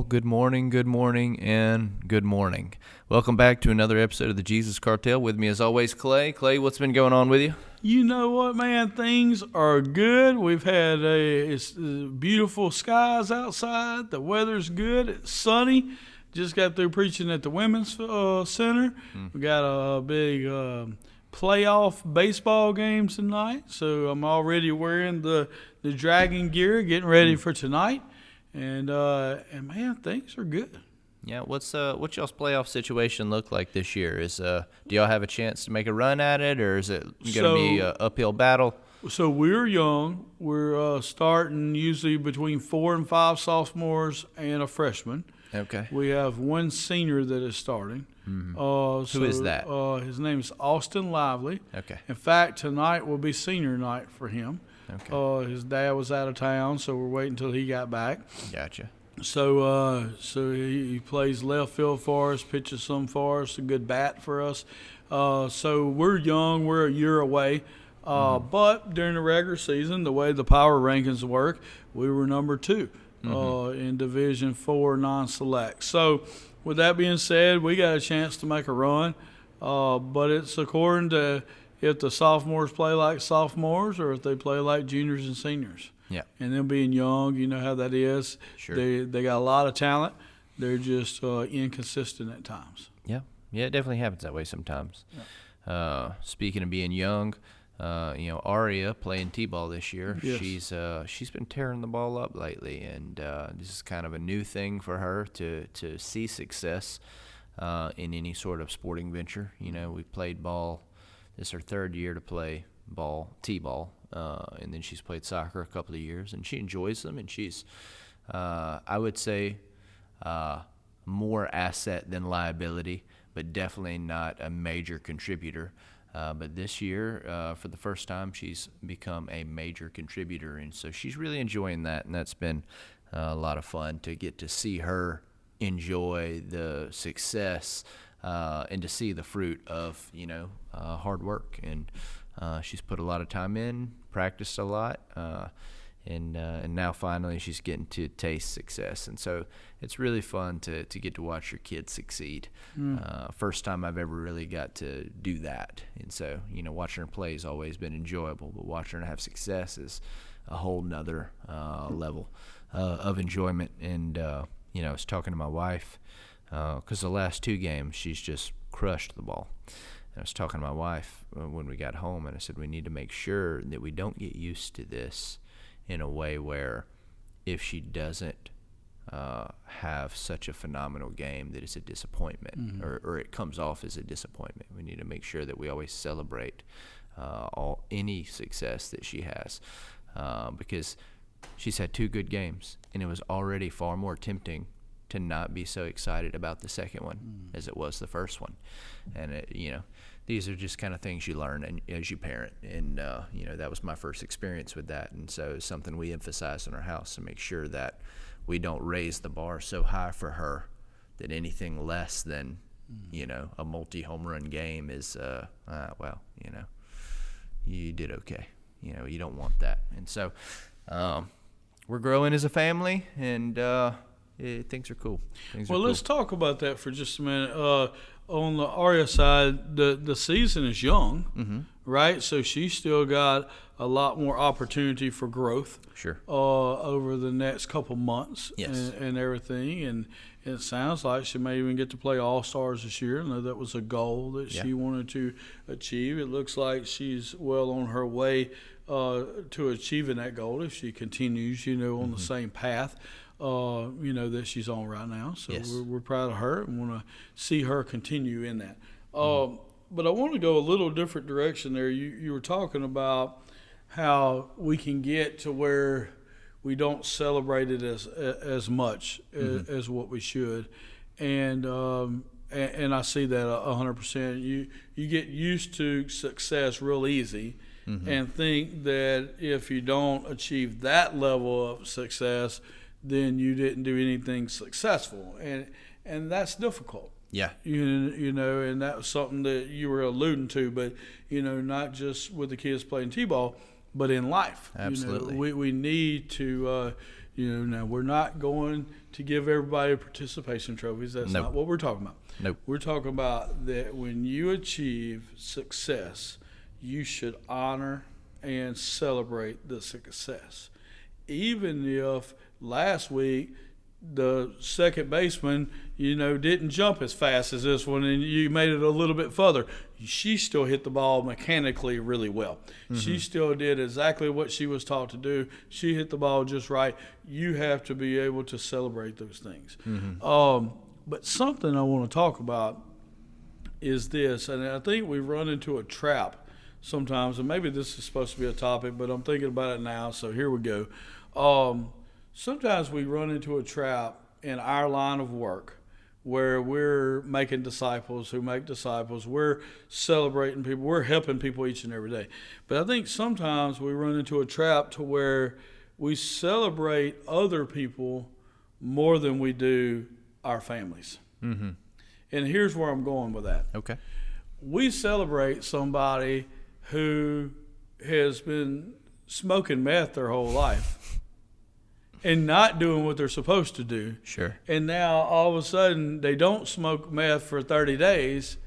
good morning, and good morning. Welcome back to another episode of the Jesus Cartel. With me as always, Clay. Clay, what's been going on with you? You know what, man? Things are good. We've had it's beautiful skies outside. The weather's good. It's sunny. Just got through preaching at the Women's Center. We got a big playoff baseball game tonight. So I'm already wearing the Dragon gear, getting ready for tonight. And man, things are good. Yeah, what's y'all's playoff situation look like this year? Do y'all have a chance to make a run at it, or is it going to be an uphill battle? So we're young. We're starting usually between 4 and 5 sophomores and a freshman. Okay. We have one senior that is starting. Mm-hmm. Who is that? His name is Austin Lively. Okay. In fact, tonight will be senior night for him. Okay. His dad was out of town, so we're waiting until he got back. Gotcha. So he plays left field for us, pitches some for us, a good bat for us. So we're young, we're a year away. But during the regular season, the way the power rankings work, we were number 2 in Division 4 non-select. So with that being said, we got a chance to make a run. But it's according to if the sophomores play like sophomores or if they play like juniors and seniors. Yeah. And them being young, you know how that is. Sure. They got a lot of talent. They're just inconsistent at times. Yeah. Yeah, it definitely happens that way sometimes. Yeah. Speaking of being young, Aria playing T-ball this year. Yes. She's been tearing the ball up lately, and this is kind of a new thing for her to see success in any sort of sporting venture. You know, we played ball. This is her 3rd year to play T-ball, and then she's played soccer a couple of years, and she enjoys them, and she's, I would say, more asset than liability, but definitely not a major contributor. But this year, for the first time, she's become a major contributor, and so she's really enjoying that, and that's been a lot of fun to get to see her enjoy the success and to see the fruit of, hard work. And she's put a lot of time in, practiced a lot, and now finally she's getting to taste success. And so it's really fun to get to watch your kids succeed. First time I've ever really got to do that. And so, watching her play has always been enjoyable, but watching her have success is a whole nother level of enjoyment. And, I was talking to my wife because the last 2 games she's just crushed the ball. I was talking to my wife when we got home, and I said we need to make sure that we don't get used to this in a way where if she doesn't have such a phenomenal game that it's a disappointment, or it comes off as a disappointment. We need to make sure that we always celebrate any success that she has, because she's had 2 good games, and it was already far more tempting to not be so excited about the second one as it was the first one. And these are just kind of things you learn as you parent, and that was my first experience with that. And so it's something we emphasize in our house to make sure that we don't raise the bar so high for her that anything less than a multi-home run game is you did okay. You don't want that. And so we're growing as a family, and things are cool. Let's talk about that for just a minute. On the Aria side, the season is young, right? So she's still got a lot more opportunity for growth. Sure. Over the next couple months. Yes. And everything. And it sounds like she may even get to play All-Stars this year. I know that was a goal that she wanted to achieve. It looks like she's well on her way to achieving that goal if she continues, on the same path. That she's on right now. So yes. we're proud of her and want to see her continue in that. But I want to go a little different direction there. You were talking about how we can get to where we don't celebrate it as much as what we should. And I see that 100%. You get used to success real easy and think that if you don't achieve that level of success, then you didn't do anything successful, and that's difficult. Yeah. And that was something that you were alluding to, but not just with the kids playing T-ball, but in life. Absolutely. We need to Now we're not going to give everybody participation trophies. That's Nope. not what we're talking about. Nope. We're talking about that when you achieve success, you should honor and celebrate the success. Even if last week the second baseman, didn't jump as fast as this one and you made it a little bit further, she still hit the ball mechanically really well. Mm-hmm. She still did exactly what she was taught to do. She hit the ball just right. You have to be able to celebrate those things. Mm-hmm. But something I want to talk about is this, and I think we run into a trap sometimes, and maybe this is supposed to be a topic, but I'm thinking about it now, so here we go. Sometimes we run into a trap in our line of work where we're making disciples who make disciples. We're celebrating people. We're helping people each and every day. But I think sometimes we run into a trap to where we celebrate other people more than we do our families. Mm-hmm. And here's where I'm going with that. Okay. We celebrate somebody who has been smoking meth their whole life and not doing what they're supposed to do. Sure. And now all of a sudden they don't smoke meth for 30 days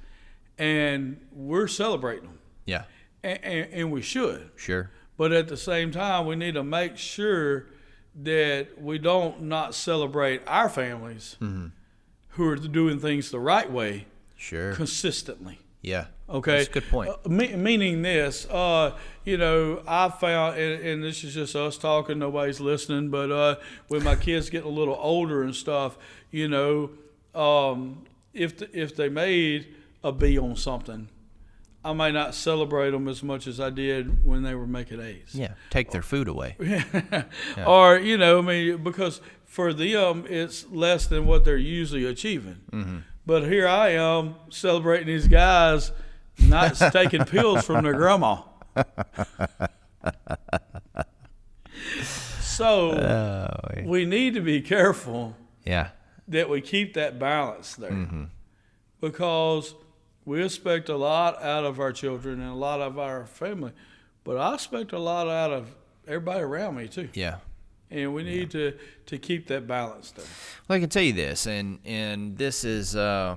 and we're celebrating them. Yeah. And we should. Sure. But at the same time, we need to make sure that we don't not celebrate our families who are doing things the right way. Sure. Consistently. Yeah. Okay. That's a good point. Meaning this, I found, and this is just us talking, nobody's listening, but when my kids get a little older and stuff, if they made a B on something, I might not celebrate them as much as I did when they were making A's. Yeah. Take their food away. Yeah. Or, because for them, it's less than what they're usually achieving. Mm-hmm. But here I am celebrating these guys not taking pills from their grandma. So we need to be careful that we keep that balance there. Because we expect a lot out of our children and a lot of our family, but I expect a lot out of everybody around me too. Yeah. And we need to keep that balance there. Well, I can tell you this, and this is, I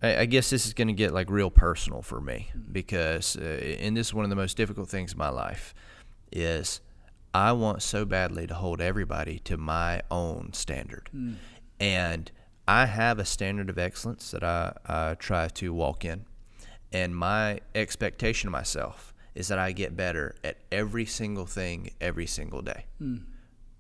guess this is going to get like real personal for me because, and this is one of the most difficult things in my life, is I want so badly to hold everybody to my own standard. And I have a standard of excellence that I try to walk in, and my expectation of myself is that I get better at every single thing every single day.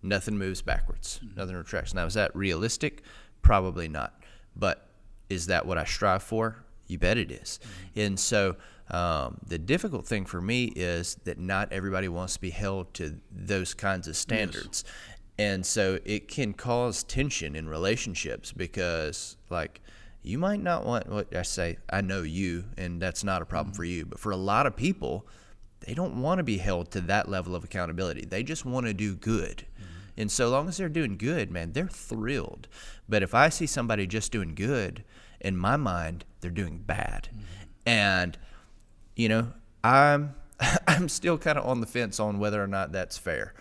Nothing moves backwards. Nothing retracts. Now, is that realistic? Probably not. But is that what I strive for? You bet it is. And so the difficult thing for me is that not everybody wants to be held to those kinds of standards. Yes. And so it can cause tension in relationships because, like, you might not want what I say. I know you, and that's not a problem for you. But for a lot of people, they don't want to be held to that level of accountability. They just want to do good. And so long as they're doing good, man, they're thrilled. But if I see somebody just doing good, in my mind, they're doing bad. And, I'm still kind of on the fence on whether or not that's fair,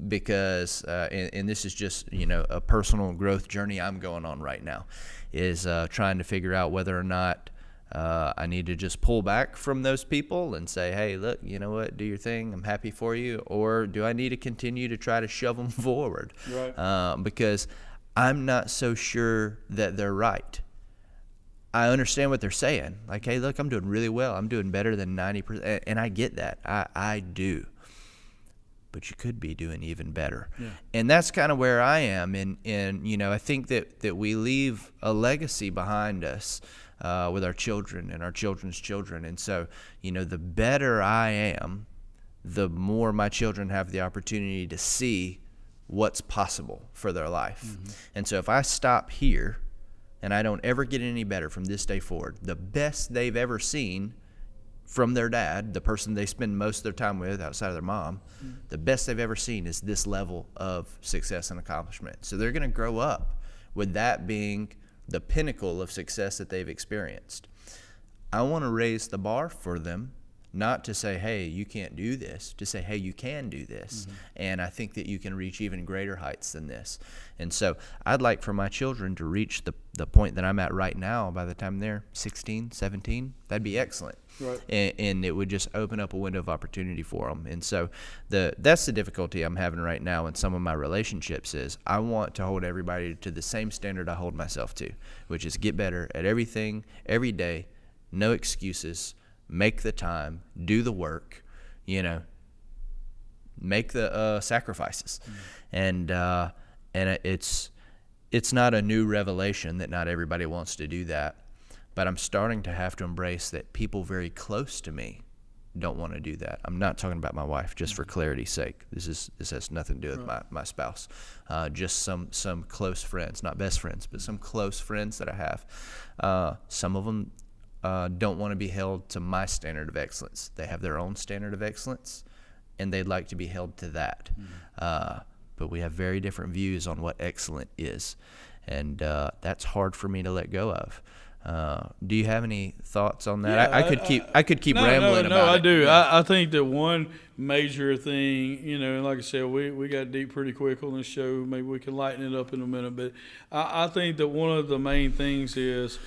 because and this is just a personal growth journey I'm going on right now, is trying to figure out whether or not I need to just pull back from those people and say, hey, look, you know what, do your thing, I'm happy for you, or do I need to continue to try to shove them forward? Right. Because I'm not so sure that they're right. I understand what they're saying. Like, hey, look, I'm doing really well. I'm doing better than 90%. And I get that. I do. But you could be doing even better. Yeah. And that's kind of where I am. And I think that we leave a legacy behind us with our children and our children's children. And so, the better I am, the more my children have the opportunity to see what's possible for their life. And so if I stop here, and I don't ever get any better from this day forward, the best they've ever seen from their dad, the person they spend most of their time with outside of their mom, the best they've ever seen is this level of success and accomplishment. So they're going to grow up with that being the pinnacle of success that they've experienced. I want to raise the bar for them not to say, hey, you can't do this, to say, hey, you can do this. And I think that you can reach even greater heights than this. And so I'd like for my children to reach the point that I'm at right now by the time they're 16, 17. That'd be excellent. Right. And it would just open up a window of opportunity for them. And so that's the difficulty I'm having right now in some of my relationships is I want to hold everybody to the same standard I hold myself to, which is get better at everything, every day, no excuses, make the time, do the work, make the sacrifices. And it's not a new revelation that not everybody wants to do that. But I'm starting to have to embrace that people very close to me don't want to do that. I'm not talking about my wife, just for clarity's sake. This has nothing to do with my spouse. Just some close friends, not best friends, but some close friends that I have. Some of them don't want to be held to my standard of excellence. They have their own standard of excellence, and they'd like to be held to that. But we have very different views on what excellent is, and that's hard for me to let go of. Do you have any thoughts on that? Yeah, I could keep rambling about it. No, I do. Yeah. I think that one major thing, and like I said, we got deep pretty quick on this show. Maybe we can lighten it up in a minute. But I think that one of the main things is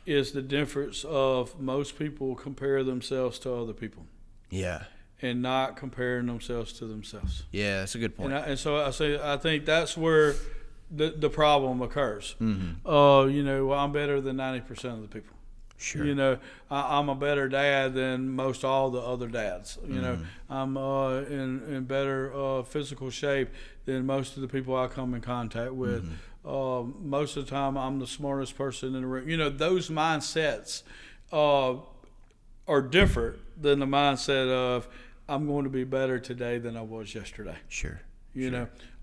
the difference of most people compare themselves to other people. Yeah. And not comparing themselves to themselves. Yeah, that's a good point. And so I think that's where the problem occurs. I'm better than 90% of the people. Sure. I'm a better dad than most all the other dads. I'm in better physical shape than most of the people I come in contact with. Most of the time, I'm the smartest person in the room. Those mindsets are different than the mindset of I'm going to be better today than I was yesterday. Sure.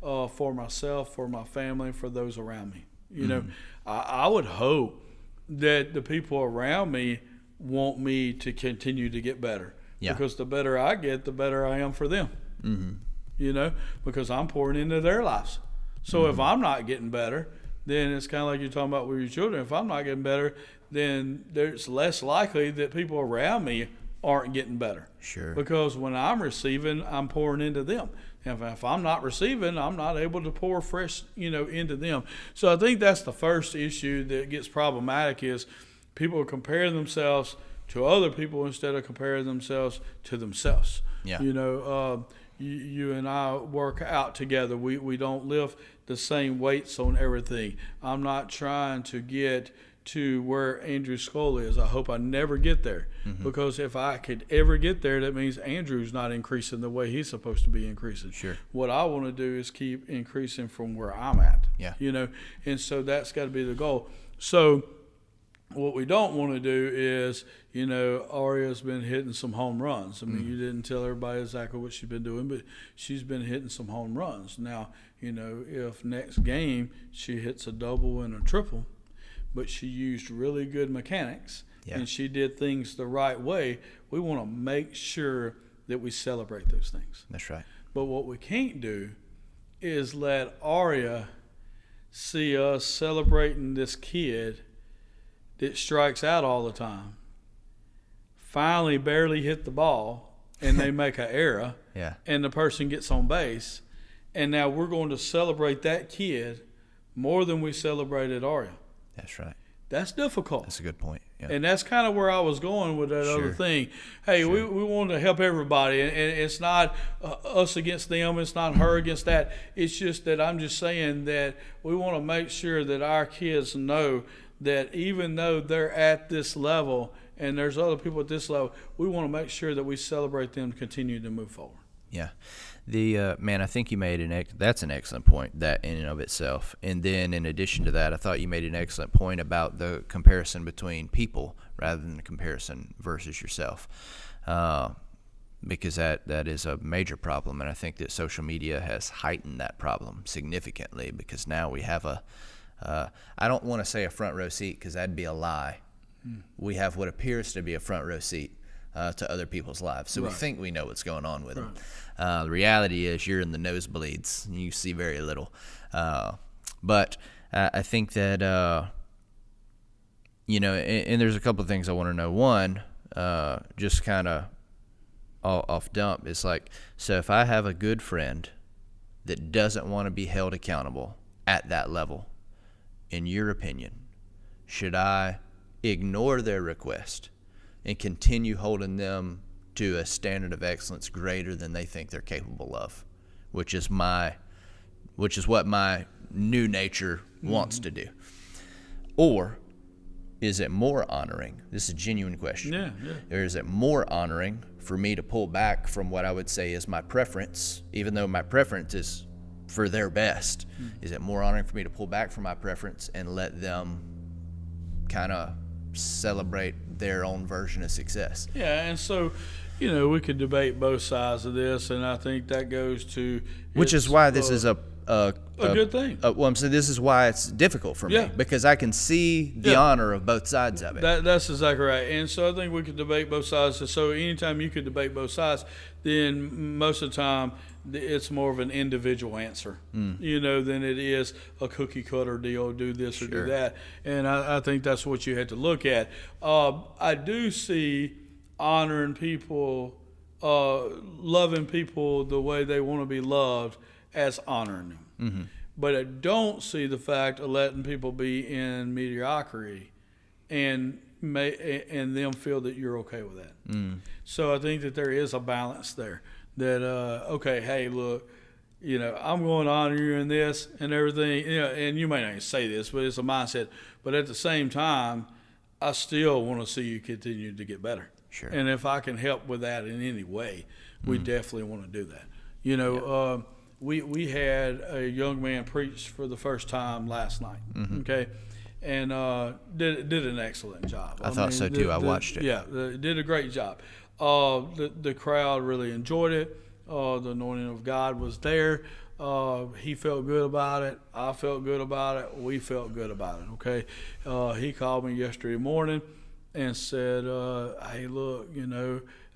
For myself, for my family, for those around me. I would hope that the people around me want me to continue to get better. Yeah. Because the better I get, the better I am for them. Because I'm pouring into their lives. So if I'm not getting better, then it's kind of like you're talking about with your children. If I'm not getting better, then there's less likely that people around me aren't getting better. Sure. Because when I'm receiving, I'm pouring into them. And if I'm not receiving, I'm not able to pour fresh, into them. So I think that's the first issue that gets problematic is people compare themselves to other people instead of comparing themselves to themselves. Yeah. You and I work out together. We don't lift the same weights on everything. I'm not trying to get to where Andrew's skull is. I hope I never get there, because if I could ever get there, that means Andrew's not increasing the way he's supposed to be increasing. Sure. What I want to do is keep increasing from where I'm at. Yeah. And so that's got to be the goal. So what we don't want to do is, Aria's been hitting some home runs. I mean, you didn't tell everybody exactly what she's been doing, but she's been hitting some home runs. Now, if next game she hits a double and a triple, but she used really good mechanics and she did things the right way, we want to make sure that we celebrate those things. That's right. But what we can't do is let Aria see us celebrating this kid that strikes out all the time, finally barely hit the ball, and they make an error, and the person gets on base, and now we're going to celebrate that kid more than we celebrated Aria. That's right. That's difficult. That's a good point. Yeah. And that's kind of where I was going with that other thing. Hey, we want to help everybody, and it's not us against them. It's not her against that. It's just that I'm just saying that we want to make sure that our kids know that even though they're at this level and there's other people at this level, we want to make sure that we celebrate them to continue to move forward. Yeah. I think you made that's an excellent point, that in and of itself. And then in addition to that, I thought you made an excellent point about the comparison between people rather than the comparison versus yourself. Because that is a major problem. And I think that social media has heightened that problem significantly, because now we have I don't want to say a front row seat because that'd be a lie. We have what appears to be a front row seat to other people's lives. So we think we know what's going on with them. The reality is you're in the nosebleeds and you see very little. But I think that, and there's a couple of things I want to know. One, just kind of off dump. It's like, so if I have a good friend that doesn't want to be held accountable at that level, in your opinion, should I ignore their request and continue holding them to a standard of excellence greater than they think they're capable of, which is what my new nature wants to do? Or is it more honoring? This is a genuine question. Yeah. Or is it more honoring for me to pull back from what I would say is my preference, even though my preference is for their best? Is it more honoring for me to pull back from my preference and let them kind of celebrate their own version of success? Yeah, and so, we could debate both sides of this, and I think that goes to Which is why this is a good thing. Well, I'm saying this is why it's difficult for me, because I can see the honor of both sides of it. That's exactly right. And so I think we could debate both sides. So anytime you could debate both sides, then most of the time it's more of an individual answer, than it is a cookie cutter deal, do this or do that. And I think that's what you had to look at. I do see honoring people, loving people the way they want to be loved as honoring them. Mm-hmm. But I don't see the fact of letting people be in mediocrity and them feel that you're okay with that. So I think that there is a balance there. That okay, hey, look, I'm going to honor you in this and everything. And you may not even say this, but it's a mindset. But at the same time, I still want to see you continue to get better. Sure. And if I can help with that in any way, we definitely want to do that. We had a young man preach for the first time last night. Okay. And did an excellent job. I thought so too. I watched it. Yeah, did a great job. The crowd really enjoyed it. The anointing of God was there. He felt good about it. I felt good about it. We felt good about it. Okay. He called me yesterday morning and said, "Hey, look,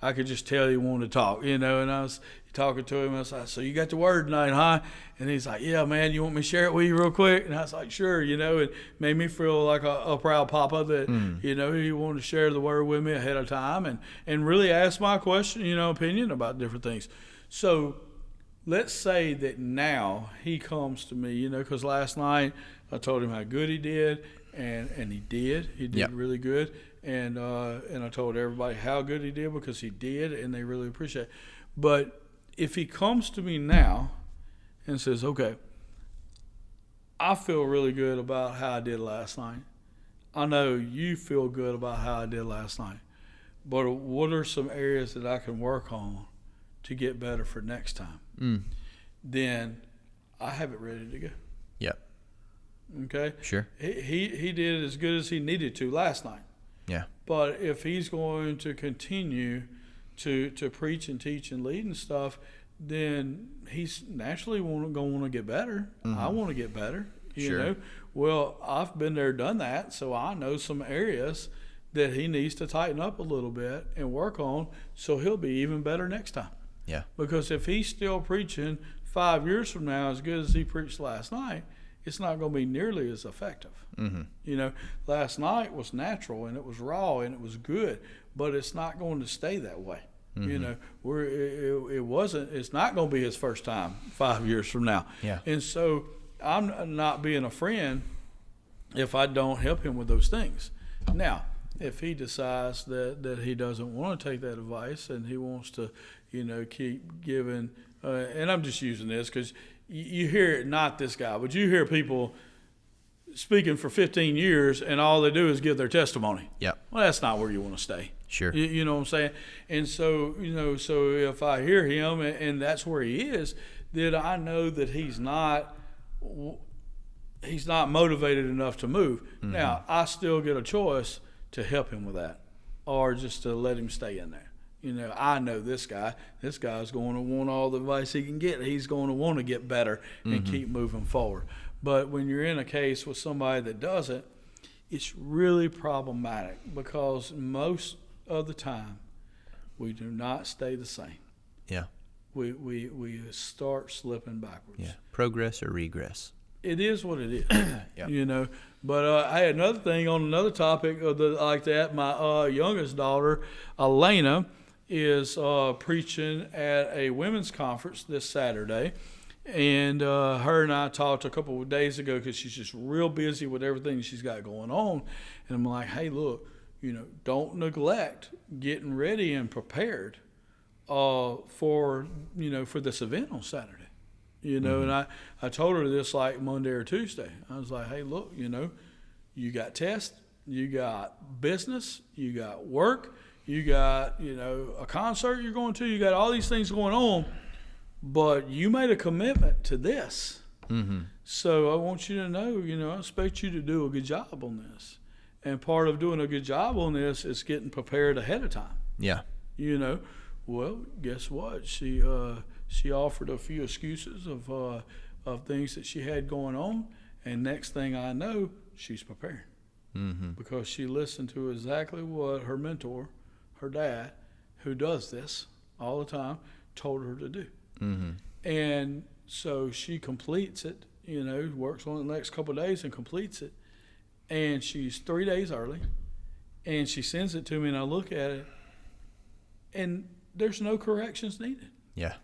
I could just tell he wanted to talk, and I was talking to him. I was like, so you got the word tonight, huh? And he's like, yeah, man, you want me to share it with you real quick? And I was like, sure, it made me feel like a proud papa that, he wanted to share the word with me ahead of time and really ask my question, opinion about different things. So let's say that now he comes to me, because last night I told him how good he did, and he did. He did really good. And I told everybody how good he did because he did, and they really appreciate it. But if he comes to me now and says, okay, I feel really good about how I did last night. I know you feel good about how I did last night. But what are some areas that I can work on to get better for next time? Then I have it ready to go. Yep. Okay? Sure. He did as good as he needed to last night. Yeah. But if he's going to continue to preach and teach and lead and stuff, then he's naturally going to want to get better. I want to get better, you know. Well, I've been there, done that, so I know some areas that he needs to tighten up a little bit and work on so he'll be even better next time. Yeah. Because if he's still preaching 5 years from now as good as he preached last night, it's not going to be nearly as effective. Last night was natural and it was raw and it was good, but it's not going to stay that way. It's not going to be his first time 5 years from now. Yeah. And so I'm not being a friend if I don't help him with those things. Now, if he decides that he doesn't want to take that advice and he wants to, keep giving, and I'm just using this because you hear it, not this guy, but you hear people speaking for 15 years and all they do is give their testimony. Yep. Well, that's not where you want to stay. Sure. You know what I'm saying? And so, so if I hear him and that's where he is, then I know that he's not motivated enough to move. Now, I still get a choice to help him with that or just to let him stay in there. I know this guy's going to want all the advice he can get. He's going to want to get better and keep moving forward. But when you're in a case with somebody that doesn't, it's really problematic because most of the time we do not stay the same. Yeah. We start slipping backwards. Yeah. Progress or regress. It is what it is. Yeah. But I had another thing on another topic like that. My youngest daughter, Elena, is preaching at a women's conference this Saturday. And her and I talked a couple of days ago because she's just real busy with everything she's got going on. And I'm like, hey, look, don't neglect getting ready and prepared for this event on Saturday. And I told her this like Monday or Tuesday. I was like, hey, look, you got tests, you got business, you got work, you got, a concert you're going to, you got all these things going on. But you made a commitment to this. Mm-hmm. So I want you to know, I expect you to do a good job on this. And part of doing a good job on this is getting prepared ahead of time. Yeah. Well, guess what? She offered a few excuses of things that she had going on. And next thing I know, she's prepared. Mm-hmm. Because she listened to exactly what her mentor, her dad, who does this all the time, told her to do. Mm-hmm. And so she completes it, works on it the next couple of days and completes it. And she's 3 days early. And she sends it to me, and I look at it, and there's no corrections needed. Yeah.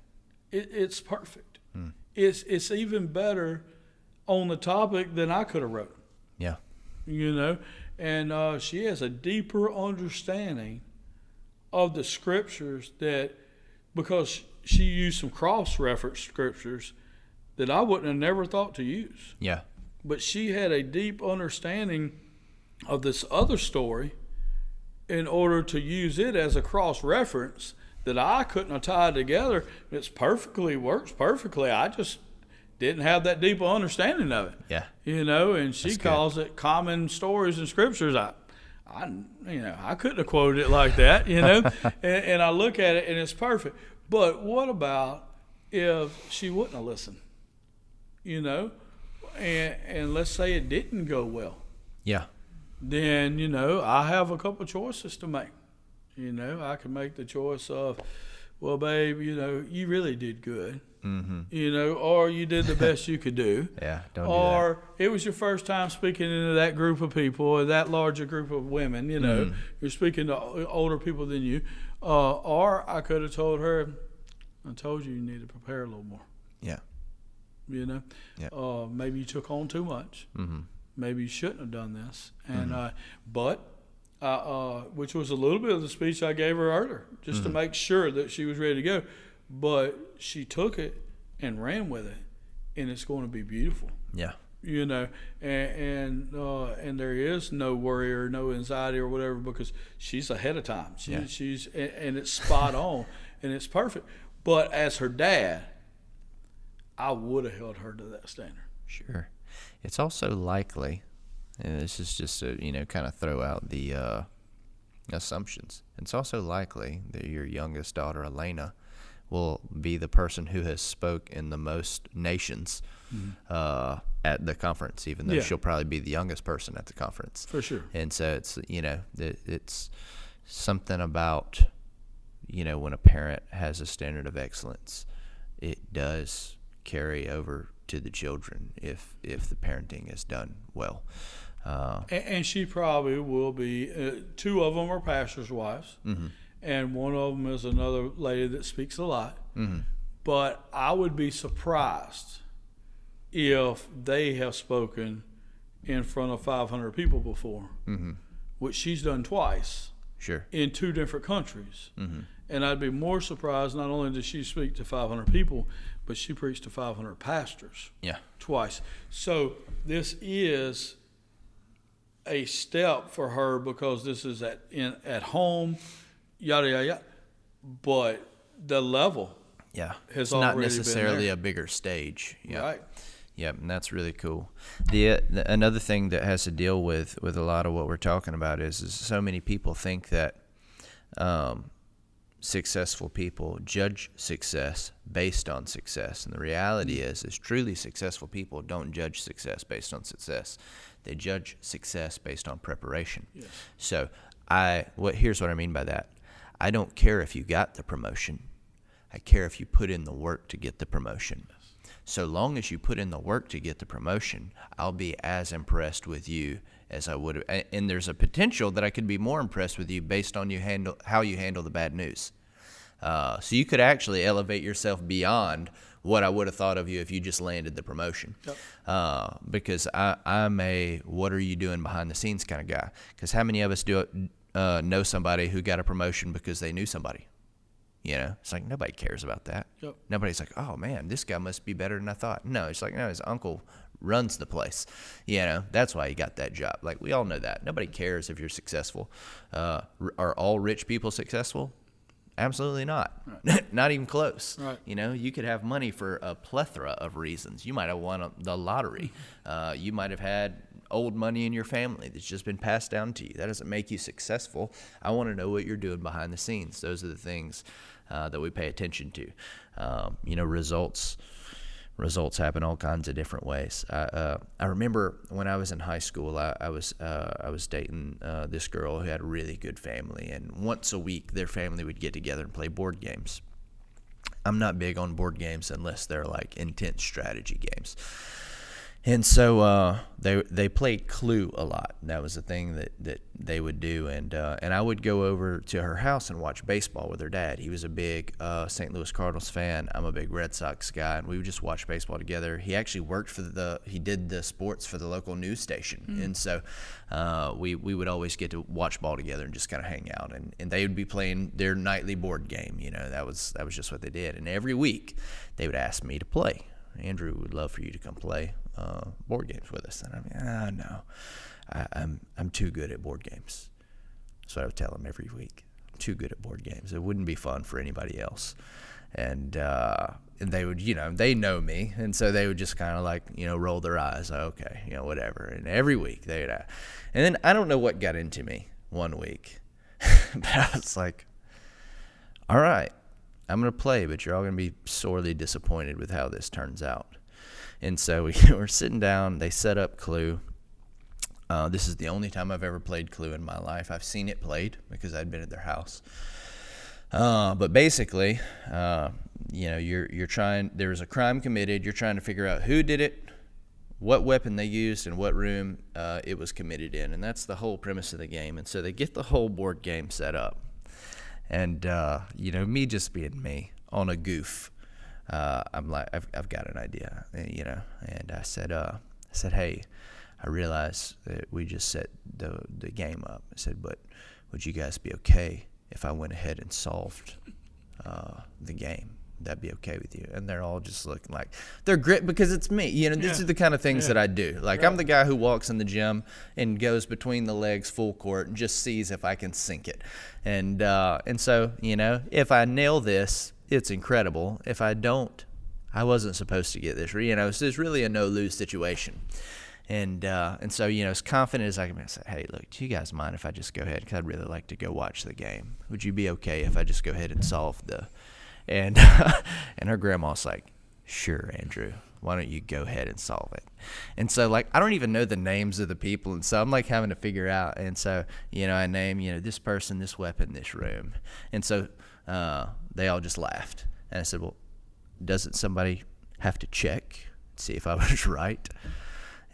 It's perfect. Mm. It's even better on the topic than I could have wrote. Yeah. And she has a deeper understanding of the scriptures because she used some cross-reference scriptures that I wouldn't have never thought to use. Yeah. But she had a deep understanding of this other story in order to use it as a cross-reference that I couldn't have tied together. Works perfectly. I just didn't have that deeper understanding of it. Yeah. And she calls it common stories and scriptures. I couldn't have quoted it like that, and I look at it and it's perfect. But what about if she wouldn't have listened, and let's say it didn't go well. Yeah. Then, I have a couple of choices to make. I can make the choice of, well, babe, you really did good. Mm-hmm. Or you did the best you could do. Yeah, don't do or it was your first time speaking into that group of people, or that larger group of women, you're speaking to older people than you. Or I could have told her, I told you need to prepare a little more. Yeah. Yeah. Maybe you took on too much. Mm-hmm. Maybe you shouldn't have done this. And which was a little bit of the speech I gave her earlier, just to make sure that she was ready to go. But she took it and ran with it, and it's going to be beautiful. Yeah. And there is no worry or no anxiety or whatever, because she's ahead of time. She's and it's spot on, and it's perfect. But as her dad, I would have held her to that standard. Sure. It's also likely, and this is just to kind of throw out the assumptions. It's also likely that your youngest daughter, Elena, will be the person who has spoke in the most nations at the conference, even though she'll probably be the youngest person at the conference. For sure. And so it's, it's something about, when a parent has a standard of excellence, it does carry over to the children if the parenting is done well. And she probably will be, two of them are pastors' wives. Mm-hmm. And one of them is another lady that speaks a lot. Mm-hmm. But I would be surprised if they have spoken in front of 500 people before, which she's done twice. Sure. In two different countries. Mm-hmm. And I'd be more surprised, not only did she speak to 500 people, but she preached to 500 pastors. Yeah. Twice. So this is a step for her, because this is at home, yada, yada, yada. But the level has already not necessarily been there. A bigger stage. Yeah. Right. Yeah, and that's really cool. Another thing that has to deal with a lot of what we're talking about is so many people think that successful people judge success based on success, and the reality is truly successful people don't judge success based on success. They judge success based on preparation. Yes. So here's what I mean by that. I don't care if you got the promotion. I care if you put in the work to get the promotion. So long as you put in the work to get the promotion, I'll be as impressed with you as I would have. And there's a potential that I could be more impressed with you based on how you handle the bad news. So you could actually elevate yourself beyond what I would have thought of you if you just landed the promotion. Yep. Because I'm a what are you doing behind the scenes kind of guy. Because how many of us know somebody who got a promotion because they knew somebody? You know, it's like nobody cares about that. Yep. Nobody's like, oh man, this guy must be better than I thought. No, it's like, no, his uncle runs the place. You know, that's why he got that job. Like, we all know that. Nobody cares if you're successful. Are all rich people successful? Absolutely not. Right. Not even close. Right. You know, you could have money for a plethora of reasons. You might have won the lottery. You might have had old money in your family that's just been passed down to you. That doesn't make you successful. I want to know what you're doing behind the scenes. Those are the things that we pay attention to. You know, results happen all kinds of different ways. I remember when I was in high school, I was dating this girl who had a really good family, and once a week their family would get together and play board games. I'm not big on board games unless they're like intense strategy games. And so they played Clue a lot. That was the thing that they would do. And I would go over to her house and watch baseball with her dad. He was a big St. Louis Cardinals fan. I'm a big Red Sox guy, and we would just watch baseball together. He actually worked he did the sports for the local news station. And so we would always get to watch ball together and just kind of hang out. And they would be playing their nightly board game. You know, that was just what they did. And every week they would ask me to play. Andrew would love for you to come play board games with us. And I'm no, I'm too good at board games. That's what I would tell him every week. I'm too good at board games. It wouldn't be fun for anybody else. And they would, you know, they know me, and so they would just kind of like, you know, roll their eyes. Okay, you know, whatever. And every week they would, and then I don't know what got into me one week, but I was like, all right, I'm going to play, but you're all going to be sorely disappointed with how this turns out. And so we were sitting down. They set up Clue. This is the only time I've ever played Clue in my life. I've seen it played because I'd been at their house. But basically, you know, you're trying. There was a crime committed. You're trying to figure out who did it, what weapon they used, and what room it was committed in. And that's the whole premise of the game. And so they get the whole board game set up. And, you know, me just being me on a goof, I'm like, I've got an idea, you know. And I said, hey, I realize that we just set the game up. I said, but would you guys be okay if I went ahead and solved the game? That'd be okay with you? And they're all just looking like they're great because it's me. You know, this is the kind of things that I do. Like, I'm the guy who walks in the gym and goes between the legs full court and just sees if I can sink it. And so, you know, if I nail this, it's incredible. If I don't, I wasn't supposed to get this. You know, so it's really a no-lose situation. And so, you know, as confident as I can be, I said, hey, look, do you guys mind if I just go ahead? Because I'd really like to go watch the game. Would you be okay if I just go ahead and solve the... And and her grandma's like, sure, Andrew, why don't you go ahead and solve it? And so, like, I don't even know the names of the people, and so I'm like having to figure out. And so, you know, I name, you know, this person, this weapon, this room. And so they all just laughed. And I said, well, doesn't somebody have to check, see if I was right?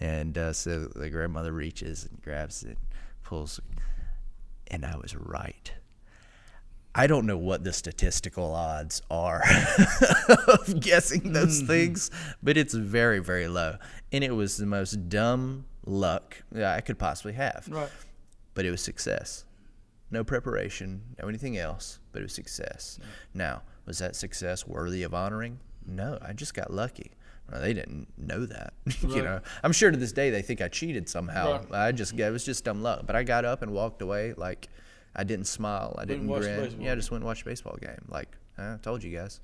And so the grandmother reaches and grabs it, pulls, and I was right. I don't know what the statistical odds are of guessing those things, but it's very, very low. And it was the most dumb luck I could possibly have. Right. But it was success. No preparation, no anything else, but it was success. Yeah. Now, was that success worthy of honoring? No, I just got lucky. Well, they didn't know that. Right. You know, I'm sure to this day they think I cheated somehow. Right. It was just dumb luck. But I got up and walked away like I didn't smile. I didn't grin. Yeah, I just went and watched a baseball game. Like, I told you guys,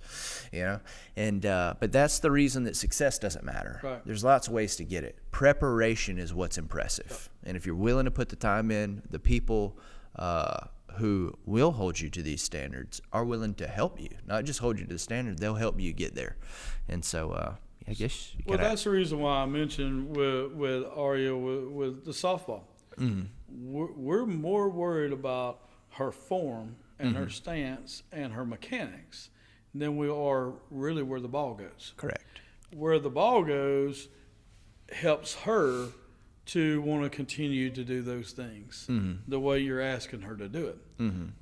you know. And but that's the reason that success doesn't matter. Right. There's lots of ways to get it. Preparation is what's impressive. And if you're willing to put the time in, the people who will hold you to these standards are willing to help you. Not just hold you to the standard, they'll help you get there. And so I guess you gotta... Well, that's the reason why I mentioned with Aria with the softball. Mm-hmm. We're more worried about her form and her stance and her mechanics than we are really where the ball goes. Correct. Where the ball goes helps her to want to continue to do those things the way you're asking her to do it.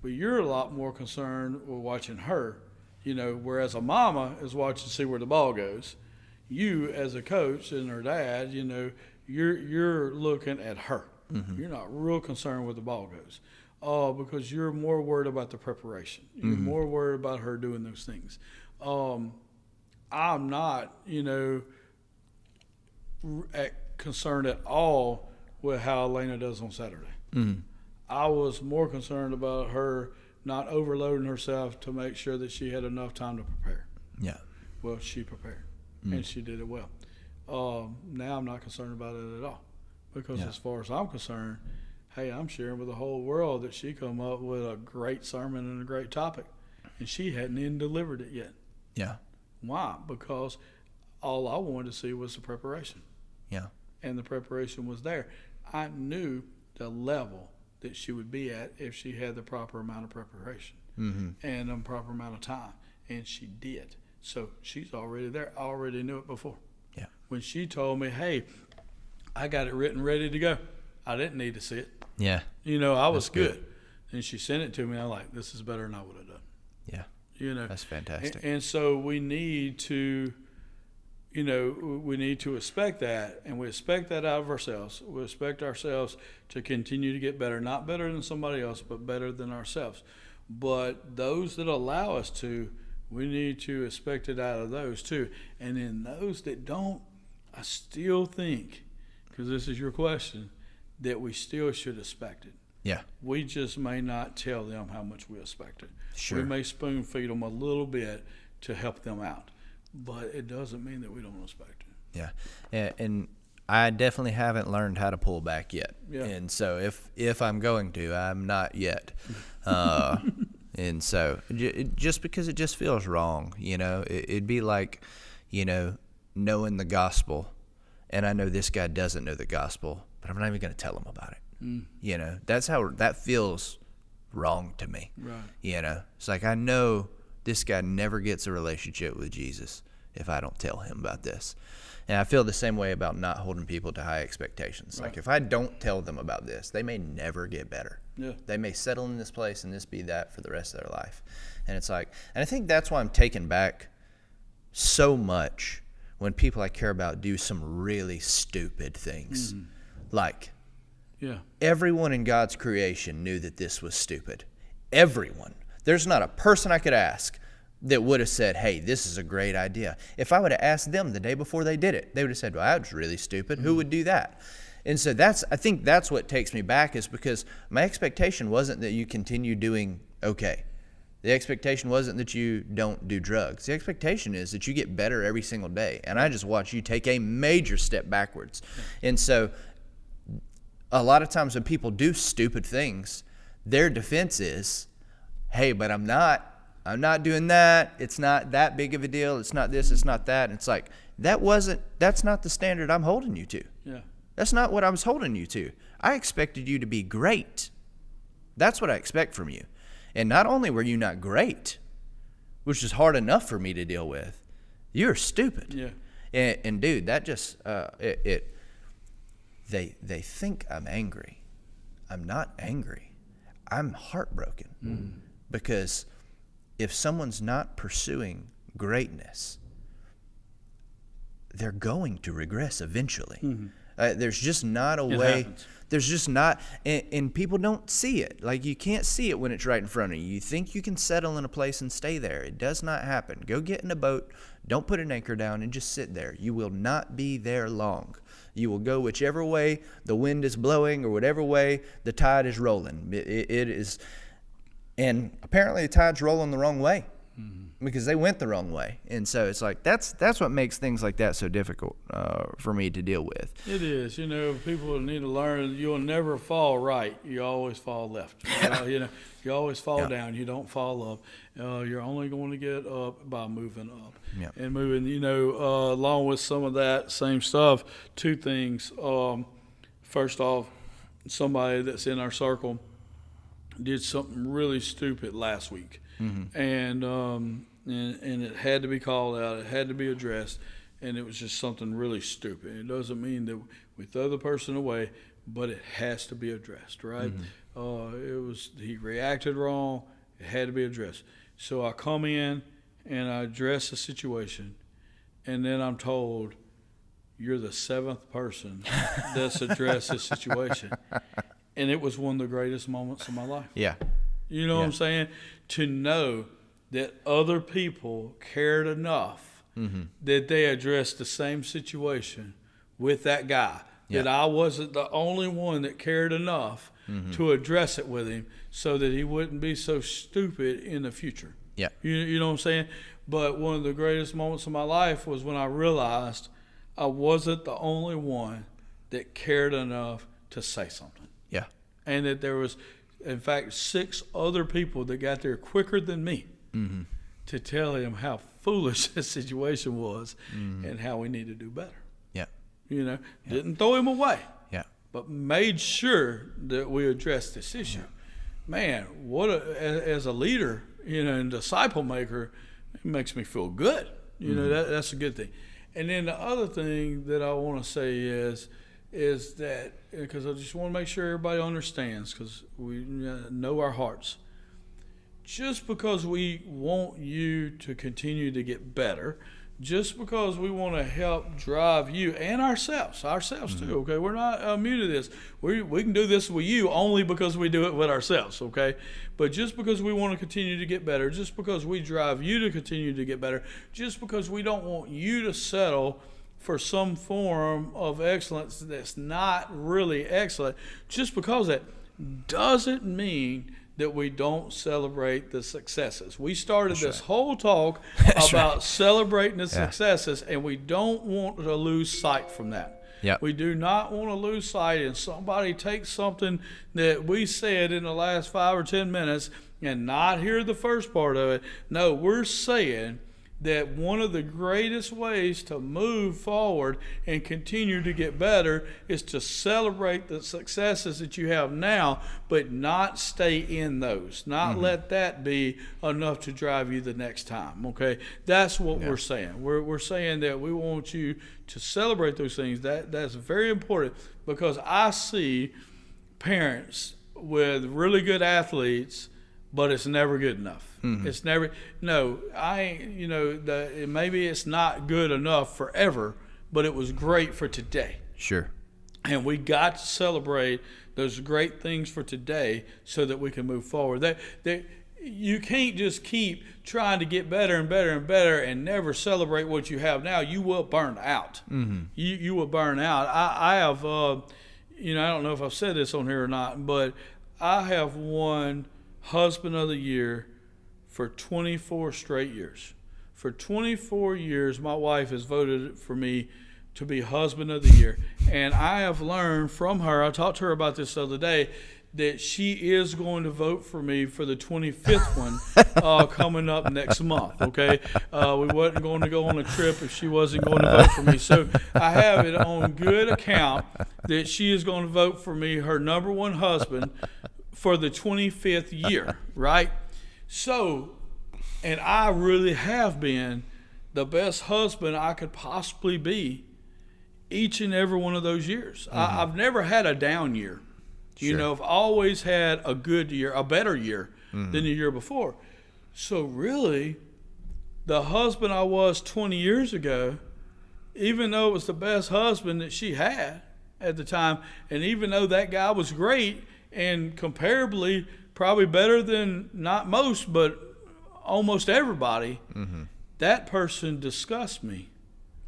But you're a lot more concerned with watching her, whereas a mama is watching to see where the ball goes. You, as a coach and her dad, you're looking at her. You're not real concerned where the ball goes, because you're more worried about the preparation. You're more worried about her doing those things. I'm not, concerned at all with how Elena does on Saturday. I was more concerned about her not overloading herself to make sure that she had enough time to prepare. Yeah. Well, she prepared, and she did it well. Now I'm not concerned about it at all, because as far as I'm concerned, hey, I'm sharing with the whole world that she come up with a great sermon and a great topic, and she hadn't even delivered it yet. Yeah. Why? Because all I wanted to see was the preparation. Yeah. And the preparation was there. I knew the level that she would be at if she had the proper amount of preparation and the proper amount of time, and she did. So she's already there. I already knew it before. Yeah. When she told me, hey, I got it written ready to go, I didn't need to see it. Yeah. I was good. And she sent it to me. I'm like, this is better than I would have done. Yeah. That's fantastic. And so we need to, expect that, and we expect that out of ourselves. We expect ourselves to continue to get better, not better than somebody else, but better than ourselves. But those that allow us to, we need to expect it out of those too. And then those that don't, I still think, because this is your question, that we still should expect it. Yeah. We just may not tell them how much we expect it. Sure. We may spoon feed them a little bit to help them out, but it doesn't mean that we don't expect it. Yeah. And I definitely haven't learned how to pull back yet. Yeah. And so if I'm going to, I'm not yet. And so just because it just feels wrong, it'd be like, knowing the gospel, and I know this guy doesn't know the gospel, but I'm not even going to tell him about it. That's how that feels wrong to me. Right. It's like, I know this guy never gets a relationship with Jesus if I don't tell him about this. And I feel the same way about not holding people to high expectations. Right. Like, if I don't tell them about this, they may never get better. Yeah. They may settle in this place and this be that for the rest of their life. And it's like, and I think that's why I'm taken back so much when people I care about do some really stupid things. Like, everyone in God's creation knew that this was stupid. Everyone. There's not a person I could ask that would have said, hey, this is a great idea. If I would have asked them the day before they did it, they would have said, well, that was really stupid. Who would do that? And so I think that's what takes me back, is because my expectation wasn't that you continue doing okay. The expectation wasn't that you don't do drugs. The expectation is that you get better every single day. And I just watch you take a major step backwards. And so a lot of times when people do stupid things, their defense is, hey, but I'm not doing that. It's not that big of a deal. It's not this, it's not that. And it's like, that's not the standard I'm holding you to. Yeah. That's not what I was holding you to. I expected you to be great. That's what I expect from you. And not only were you not great, which is hard enough for me to deal with, you're stupid. Yeah. And dude, that just, they think I'm angry. I'm not angry. I'm heartbroken. Because if someone's not pursuing greatness, they're going to regress eventually. There's just not a way. Happens. There's just not, and people don't see it. Like, you can't see it when it's right in front of you. You think you can settle in a place and stay there. It does not happen. Go get in a boat. Don't put an anchor down and just sit there. You will not be there long. You will go whichever way the wind is blowing or whatever way the tide is rolling. It is, and apparently the tide's rolling the wrong way. Because they went the wrong way. And so it's like, that's what makes things like that so difficult for me to deal with. It is. People need to learn you'll never fall right. You always fall left. You always fall down. You don't fall up. You're only going to get up by moving up. Yeah. And moving, along with some of that same stuff, two things. First off, somebody that's in our circle did something really stupid last week. And it had to be called out. It had to be addressed, and it was just something really stupid. It doesn't mean that We throw the person away, but it has to be addressed, right? He reacted wrong. It had to be addressed. So I come in and I address the situation, and then I'm told, you're the seventh person that's addressed this situation. And it was one of the greatest moments of my life. Yeah. You know what I'm saying? To know that other people cared enough that they addressed the same situation with that guy. That I wasn't the only one that cared enough to address it with him so that he wouldn't be so stupid in the future. Yeah. You know what I'm saying? But one of the greatest moments of my life was when I realized I wasn't the only one that cared enough to say something. Yeah. And that there was, in fact, 6 other people that got there quicker than me to tell him how foolish this situation was and how we need to do better. Yeah. You know, didn't throw him away, Yeah. but made sure that we addressed this issue. Man, as a leader, you know, and disciple maker, it makes me feel good. You know, that's a good thing. And then the other thing that I want to say is that, because I just want to make sure everybody understands, because we know our hearts. Just because we want you to continue to get better, just because we want to help drive you and ourselves too, okay? We're not immune to this. We can do this with you only because we do it with ourselves, okay? But just because we want to continue to get better, just because we drive you to continue to get better, just because we don't want you to settle for some form of excellence that's not really excellent, just because that doesn't mean that we don't celebrate the successes. We started this whole talk about celebrating the successes, and we don't want to lose sight from that. Yep. We do not want to lose sight, and somebody takes something that we said in the last 5 or 10 minutes and not hear the first part of it. No, we're saying that one of the greatest ways to move forward and continue to get better is to celebrate the successes that you have now, but not stay in those. Not let that be enough to drive you the next time, okay? That's what we're saying. We're saying that we want you to celebrate those things. That's very important, because I see parents with really good athletes, but it's never good enough. It's never, no, I ain't, you know, maybe it's not good enough forever, but it was great for today. Sure. And we got to celebrate those great things for today so that we can move forward. You can't just keep trying to get better and better and better and never celebrate what you have now. You will burn out. You will burn out. I have, you know, I don't know if I've said this on here or not, but I have won Husband of the Year for 24 straight years. For 24 years, my wife has voted for me to be Husband of the Year. And I have learned from her, I talked to her about this the other day, that she is going to vote for me for the 25th one coming up next month, okay? We wasn't going to go on a trip if she wasn't going to vote for me. So I have it on good account that she is going to vote for me, her number one husband, for the 25th year, right? So, and I really have been the best husband I could possibly be each and every one of those years. I've never had a down year. You know, I've always had a good year, a better year than the year before. So really, the husband I was 20 years ago, even though it was the best husband that she had at the time, and even though that guy was great and comparably probably better than not most, but almost everybody, that person disgusts me.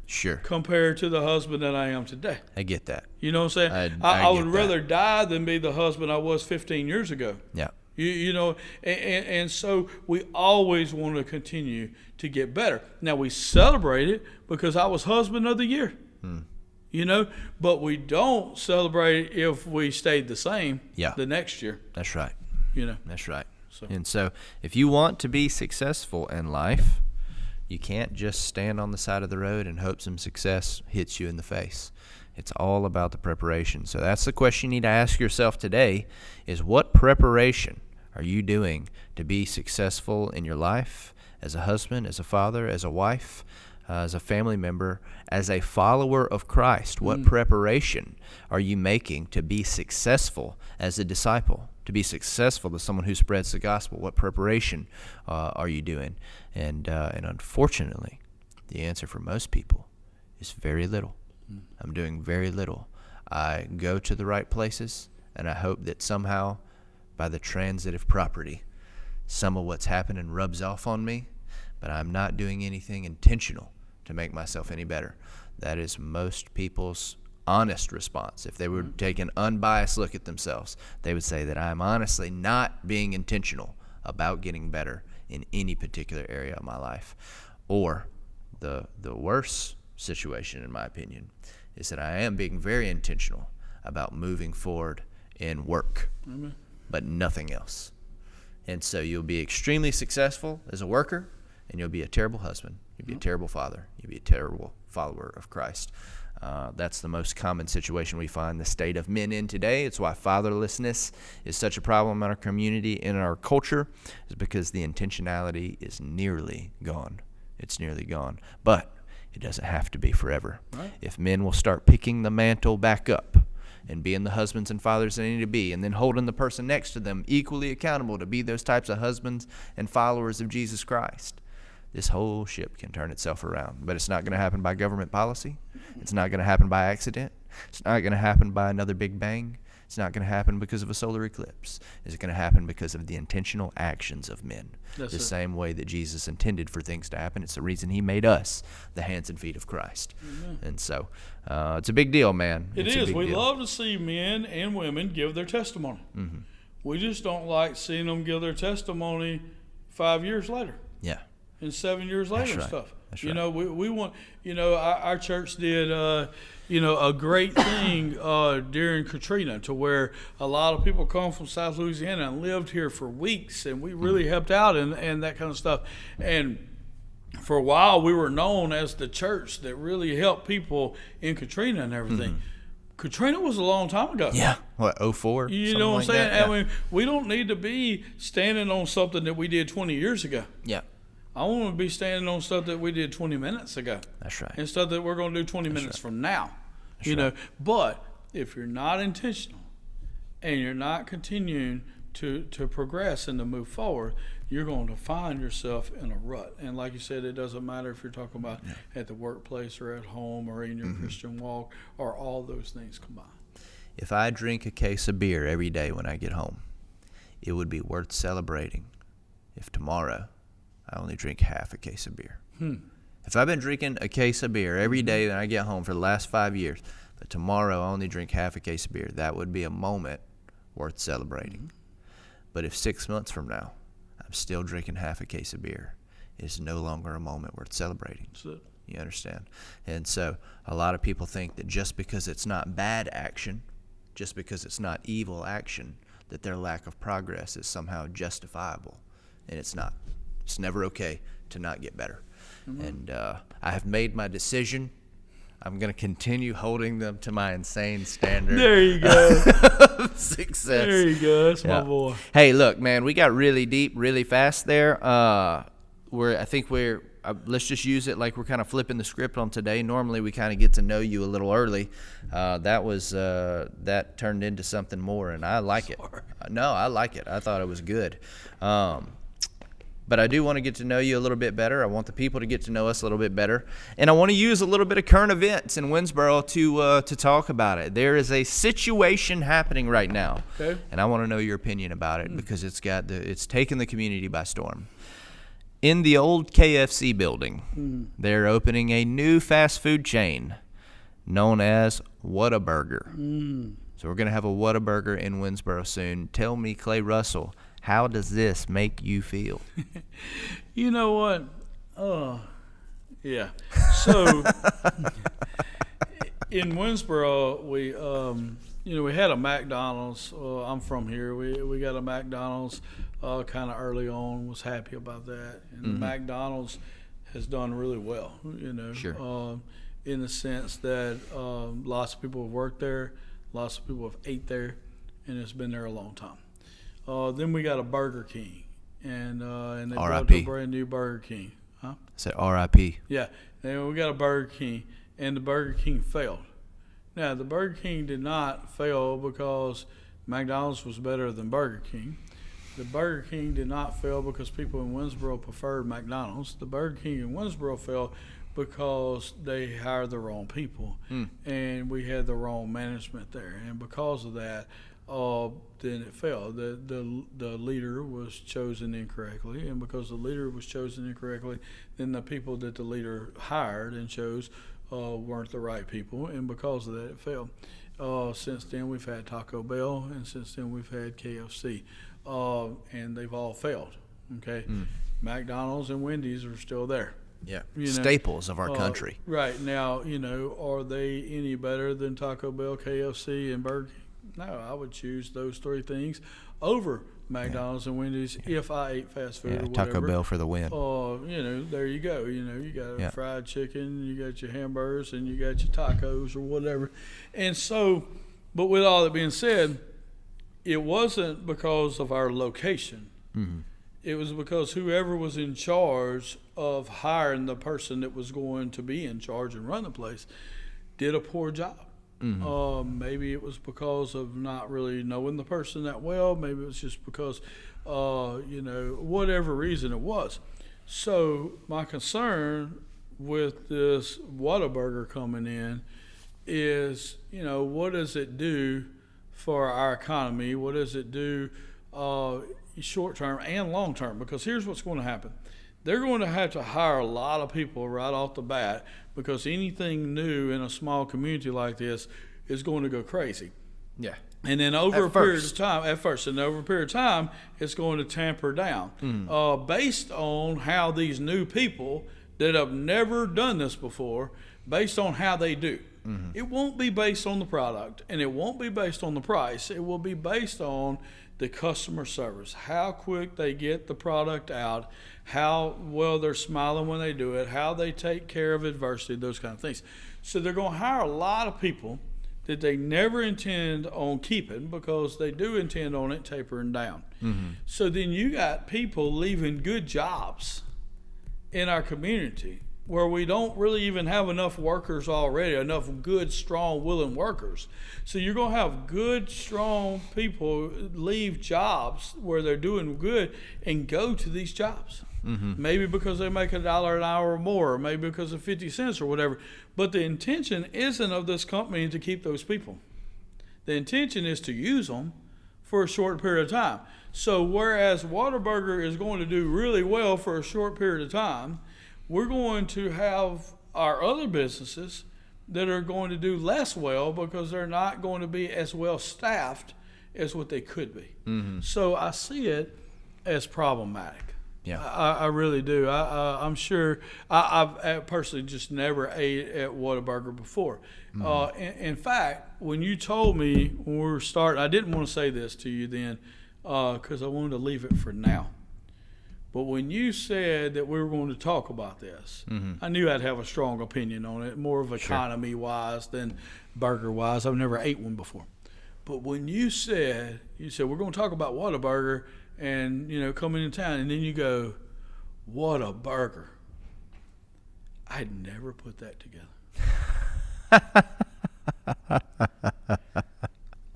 Sure. Compared to the husband that I am today. I get that. You know what I'm saying? I would rather die than be the husband I was 15 years ago. Yeah. You know, and so we always want to continue to get better. Now, we celebrate it because I was Husband of the Year. You know, but we don't celebrate if we stayed the same the next year. That's right. You know. That's right. And so if you want to be successful in life, you can't just stand on the side of the road and hope some success hits you in the face. It's all about the preparation. So that's the question you need to ask yourself today, is what preparation are you doing to be successful in your life as a husband, as a father, as a wife? as a family member, as a follower of Christ? What preparation are you making to be successful as a disciple, to be successful as someone who spreads the gospel? What preparation are you doing? And unfortunately, the answer for most people is very little. I'm doing very little. I go to the right places, and I hope that somehow, by the transitive property, some of what's happening rubs off on me, but I'm not doing anything intentional to make myself any better. That is most people's honest response. If they were to take an unbiased look at themselves, they would say that I'm honestly not being intentional about getting better in any particular area of my life. Or the worst situation, in my opinion, is that I am being very intentional about moving forward in work, but nothing else. And so you'll be extremely successful as a worker, and you'll be a terrible husband. You'll be a terrible father. You'll be a terrible follower of Christ. That's the most common situation we find the state of men in today. It's why fatherlessness is such a problem in our community, in our culture, is because the intentionality is nearly gone. It's nearly gone. But it doesn't have to be forever. Right. If men will start picking the mantle back up and being the husbands and fathers they need to be, and then holding the person next to them equally accountable to be those types of husbands and followers of Jesus Christ, this whole ship can turn itself around. But it's not going to happen by government policy. It's not going to happen by accident. It's not going to happen by another big bang. It's not going to happen because of a solar eclipse. It's going to happen because of the intentional actions of men. That's the it. same way that Jesus intended for things to happen. It's the reason he made us the hands and feet of Christ. Amen. And so it's a big deal, man. It It's a is. big We deal. love to see men and women give their testimony. We just don't like seeing them give their testimony 5 years later Yeah. and 7 years later That's and right. stuff. That's You right. know, we want, our church did, a great thing during Katrina, to where a lot of people come from South Louisiana and lived here for weeks, and we really helped out and that kind of stuff. And for a while, we were known as the church that really helped people in Katrina and everything. Katrina was a long time ago. Yeah. What, 04? You know what I'm saying? I mean, we don't need to be standing on something that we did 20 years ago. Yeah. I want to be standing on stuff that we did 20 minutes ago. That's right. And stuff that we're going to do 20 minutes from now. Know, but if you're not intentional and you're not continuing to progress and to move forward, you're going to find yourself in a rut. And like you said, it doesn't matter if you're talking about at the workplace or at home or in your Christian walk, or all those things combined. If I drink a case of beer every day when I get home, it would be worth celebrating if tomorrow I only drink half a case of beer. If I've been drinking a case of beer every day when I get home for the last 5 years, but tomorrow I only drink half a case of beer, that would be a moment worth celebrating. But if 6 months from now I'm still drinking half a case of beer, it's no longer a moment worth celebrating. That's it. You understand? And so a lot of people think that just because it's not bad action, just because it's not evil action, that their lack of progress is somehow justifiable. And it's not. It's never okay to not get better. And I have made my decision. I'm going to continue holding them to my insane standard. There you go. Of success. There you go. That's my Yeah. boy. Hey, look, man, we got really deep, really fast there. Let's just use it like we're kind of flipping the script on today. Normally, we kind of get to know you a little early. That turned into something more, and I like it. No, I like it. I thought it was good. But I do want to get to know you a little bit better. I want the people to get to know us a little bit better. And I want to use a little bit of current events in Winsboro to talk about it. There is a situation happening right now. Okay. And I want to know your opinion about it because it's taken the community by storm. In the old KFC building, they're opening a new fast food chain known as Whataburger. So we're going to have a Whataburger in Winsboro soon. Tell me, Clay Russell, how does this make you feel? You know what? Yeah. So in Winsboro, we had a McDonald's. I'm from here. We got a McDonald's kind of early on. Was happy about that, and the McDonald's has done really well. Sure. In the sense that lots of people have worked there, lots of people have ate there, and it's been there a long time. Then we got a Burger King, and they built R.I.P. a brand new Burger King. Huh? I said R.I.P. Yeah. Then we got a Burger King, and the Burger King failed. Now, the Burger King did not fail because McDonald's was better than Burger King. The Burger King did not fail because people in Winsboro preferred McDonald's. The Burger King in Winsboro failed because they hired the wrong people, and we had the wrong management there. And because of that, then it failed. The leader was chosen incorrectly, and because the leader was chosen incorrectly, then the people that the leader hired and chose weren't the right people, and because of that, it failed. Since then, we've had Taco Bell, and since then, we've had KFC, and they've all failed. Okay, McDonald's and Wendy's are still there. Yeah, You know, staples of our country. Right now, are they any better than Taco Bell, KFC, and Burger King? No, I would choose those three things over McDonald's and Wendy's if I ate fast food or whatever. Taco Bell for the win. There you go. You got fried chicken, you got your hamburgers, and you got your tacos or whatever. And so, but with all that being said, it wasn't because of our location. Mm-hmm. It was because whoever was in charge of hiring the person that was going to be in charge and run the place did a poor job. Mm-hmm. Maybe it was because of not really knowing the person that well. Maybe it was just because, whatever reason it was. So my concern with this Whataburger coming in is, what does it do for our economy? What does it do short term and long term? Because here's what's going to happen. They're going to have to hire a lot of people right off the bat because anything new in a small community like this is going to go crazy. Yeah. And then over a period of time, it's going to tamper down based on how these new people that have never done this before, based on how they do. Mm-hmm. It won't be based on the product, and it won't be based on the price. It will be based on the customer service, how quick they get the product out, how well they're smiling when they do it, how they take care of adversity, those kind of things. So they're going to hire a lot of people that they never intend on keeping because they do intend on it tapering down. Mm-hmm. So then you got people leaving good jobs in our community where we don't really even have enough workers already, enough good, strong, willing workers. So you're going to have good, strong people leave jobs where they're doing good and go to these jobs. Mm-hmm. Maybe because they make $1 an hour or more, or maybe because of 50 cents or whatever. But the intention isn't of this company to keep those people. The intention is to use them for a short period of time. So whereas Whataburger is going to do really well for a short period of time, we're going to have our other businesses that are going to do less well because they're not going to be as well staffed as what they could be. Mm-hmm. So I see it as problematic. Yeah, I really do. I'm sure I've personally just never ate at Whataburger before. Mm-hmm. In fact, when you told me when we were starting, I didn't want to say this to you then because I wanted to leave it for now. But when you said that we were going to talk about this, I knew I'd have a strong opinion on it, more of economy-wise than burger-wise. I've never ate one before. But when you said we're going to talk about Whataburger and, coming into town, and then you go, Whataburger. I'd never put that together.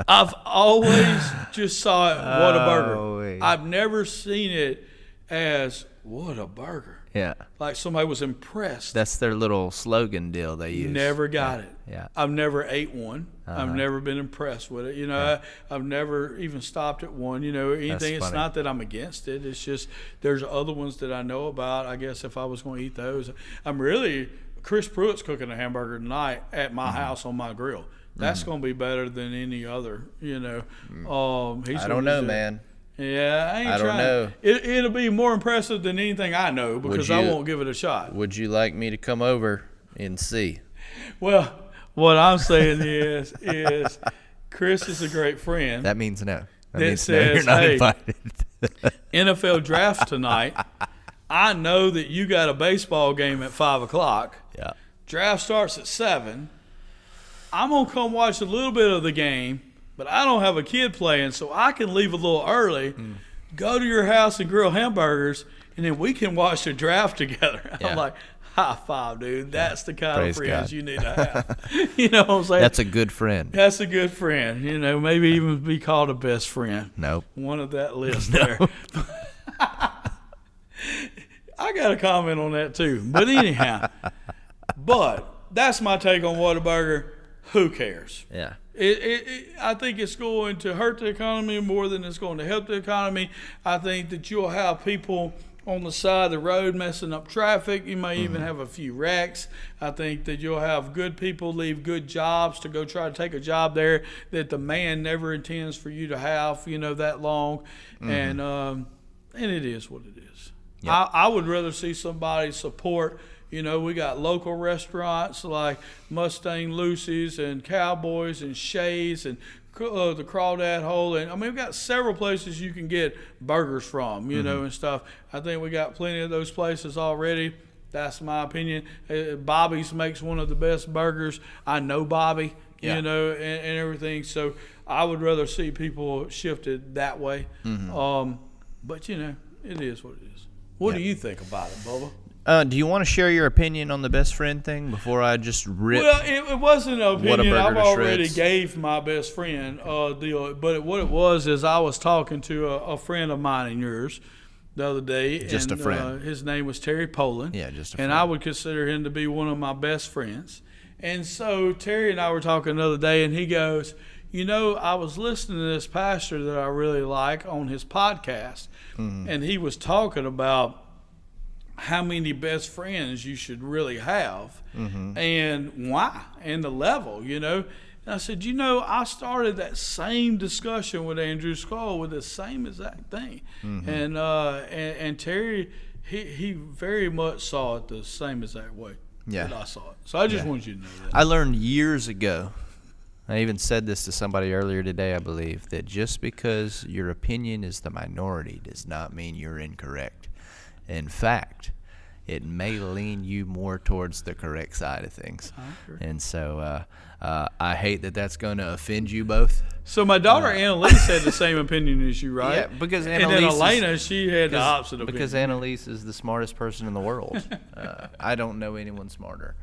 I've always just saw it, Whataburger. I've never seen it as Whataburger. Yeah. Like somebody was impressed. That's their little slogan deal they use. Never got it. Yeah. I've never ate one. I've never been impressed with it. I've never even stopped at one. Anything. It's not that I'm against it. It's just there's other ones that I know about. I guess if I was going to eat those, Chris Pruitt's cooking a hamburger tonight at my house on my grill. That's going to be better than any other. I don't know, man. Yeah, I don't know. It'll be more impressive than anything I know because I won't give it a shot. Would you like me to come over and see? Well, what I'm saying is Chris is a great friend. That means no. That means says, you're not invited. NFL draft tonight. I know that you got a baseball game at 5:00. Yeah. Draft starts at 7. I'm gonna come watch a little bit of the game. But I don't have a kid playing, so I can leave a little early, go to your house and grill hamburgers, and then we can watch the draft together. Yeah. I'm like, high five, dude. That's the kind Praise of friends God. you need to have. You know what I'm saying? That's a good friend. That's a good friend. You know, maybe even be called a best friend. Nope. One of that list there. I got a comment on that too. But anyhow, that's my take on Whataburger. Who cares? Yeah. I think it's going to hurt the economy more than it's going to help the economy. I think that you'll have people on the side of the road messing up traffic. You may even have a few wrecks. I think that you'll have good people leave good jobs to go try to take a job there that the man never intends for you to have, that long. And it is what it is. Yep. I would rather see somebody support. We got local restaurants like Mustang Lucy's and Cowboys and Shay's and the Crawdad Hole. And we've got several places you can get burgers from, and stuff. I think we got plenty of those places already. That's my opinion. Bobby's makes one of the best burgers. I know Bobby, and everything. So I would rather see people shifted that way. But, it is what it is. What do you think about it, Bubba? Do you want to share your opinion on the best friend thing before I just rip? Well, it wasn't an opinion. Whataburger I've to already shreds? gave my best friend deal. But what it was is I was talking to a friend of mine and yours the other day. Just and, a friend. His name was Terry Poland. Yeah, just a and friend. I would consider him to be one of my best friends. And so Terry and I were talking the other day, and he goes, I was listening to this pastor that I really like on his podcast, and he was talking about how many best friends you should really have and why and the level, And I said, I started that same discussion with Andrew Skull with the same exact thing. And Terry, he very much saw it the same exact way that I saw it. So I just want you to know that. I learned years ago, I even said this to somebody earlier today, I believe, that just because your opinion is the minority does not mean you're incorrect. In fact, it may lean you more towards the correct side of things. And so I hate that that's going to offend you both. So my daughter Annalise had the same opinion as you, right? Yeah, because and then Elena, she had the opposite opinion. Because Annalise is the smartest person in the world. I don't know anyone smarter.